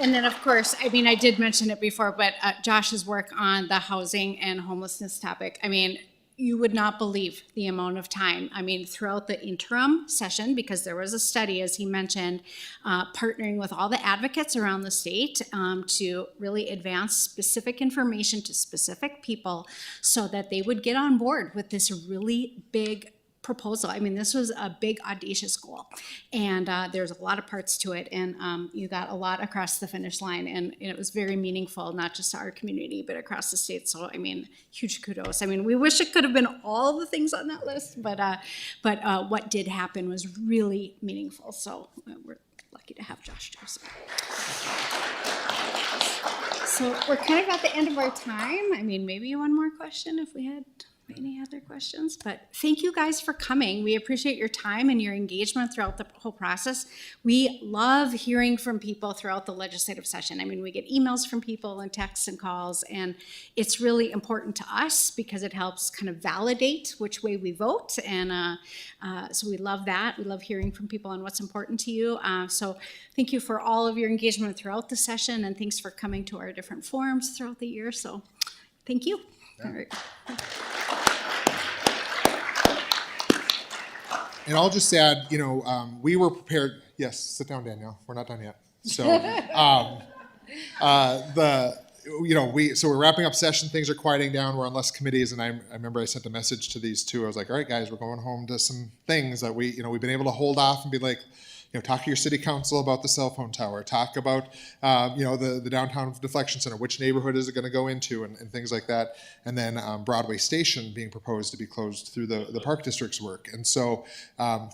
And then, of course, I mean, I did mention it before, but Josh's work on the housing and homelessness topic, I mean, you would not believe the amount of time. I mean, throughout the interim session, because there was a study, as he mentioned, partnering with all the advocates around the state to really advance specific information to specific people so that they would get on board with this really big proposal. I mean, this was a big, audacious goal, and there's a lot of parts to it, and you got a lot across the finish line, and it was very meaningful, not just to our community, but across the state. So, I mean, huge kudos. I mean, we wish it could have been all the things on that list, but what did happen was really meaningful. So we're lucky to have Josh Joseph. So we're kind of at the end of our time. I mean, maybe one more question if we had any other questions, but thank you guys for coming. We appreciate your time and your engagement throughout the whole process. We love hearing from people throughout the legislative session. I mean, we get emails from people and texts and calls, and it's really important to us because it helps kind of validate which way we vote. And so we love that. We love hearing from people on what's important to you. So thank you for all of your engagement throughout the session, and thanks for coming to our different forums throughout the year. So thank you. All right. And I'll just add, you know, we were prepared. Yes, sit down, Danielle. We're not done yet. So, so we're wrapping up session. Things are quieting down. We're on less committees, and I remember I sent a message to these two. I was like, all right, guys, we're going home to some things that we've been able to hold off and be like, talk to your city council about the cell phone tower. Talk about, the downtown deflection center. Which neighborhood is it going to go into, and things like that. And then Broadway Station being proposed to be closed through the Park District's work. And so,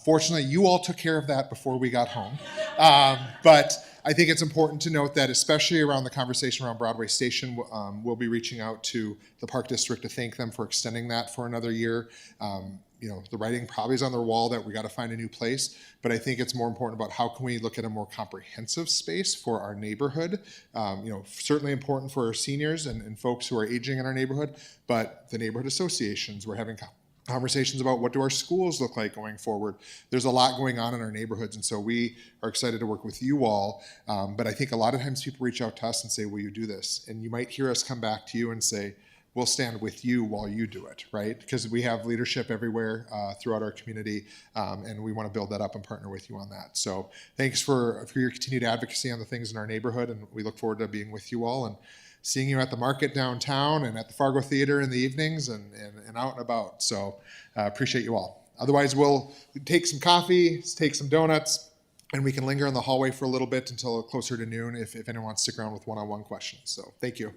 fortunately, you all took care of that before we got home. But I think it's important to note that, especially around the conversation around Broadway Station, we'll be reaching out to the Park District to thank them for extending that for another year. The writing probably is on their wall that we got to find a new place, but I think it's more important about how can we look at a more comprehensive space for our neighborhood. Certainly important for our seniors and folks who are aging in our neighborhood, but the neighborhood associations, we're having conversations about what do our schools look like going forward. There's a lot going on in our neighborhoods, and so we are excited to work with you all. But I think a lot of times people reach out to us and say, will you do this? And you might hear us come back to you and say, we'll stand with you while you do it, right? Because we have leadership everywhere throughout our community, and we want to build that up and partner with you on that. So thanks for your continued advocacy on the things in our neighborhood, and we look forward to being with you all and seeing you at the market downtown and at the Fargo Theater in the evenings and out and about. So appreciate you all. Otherwise, we'll take some coffee, take some donuts, and we can linger in the hallway for a little bit until closer to noon if anyone wants to stick around with one-on-one questions. So thank you.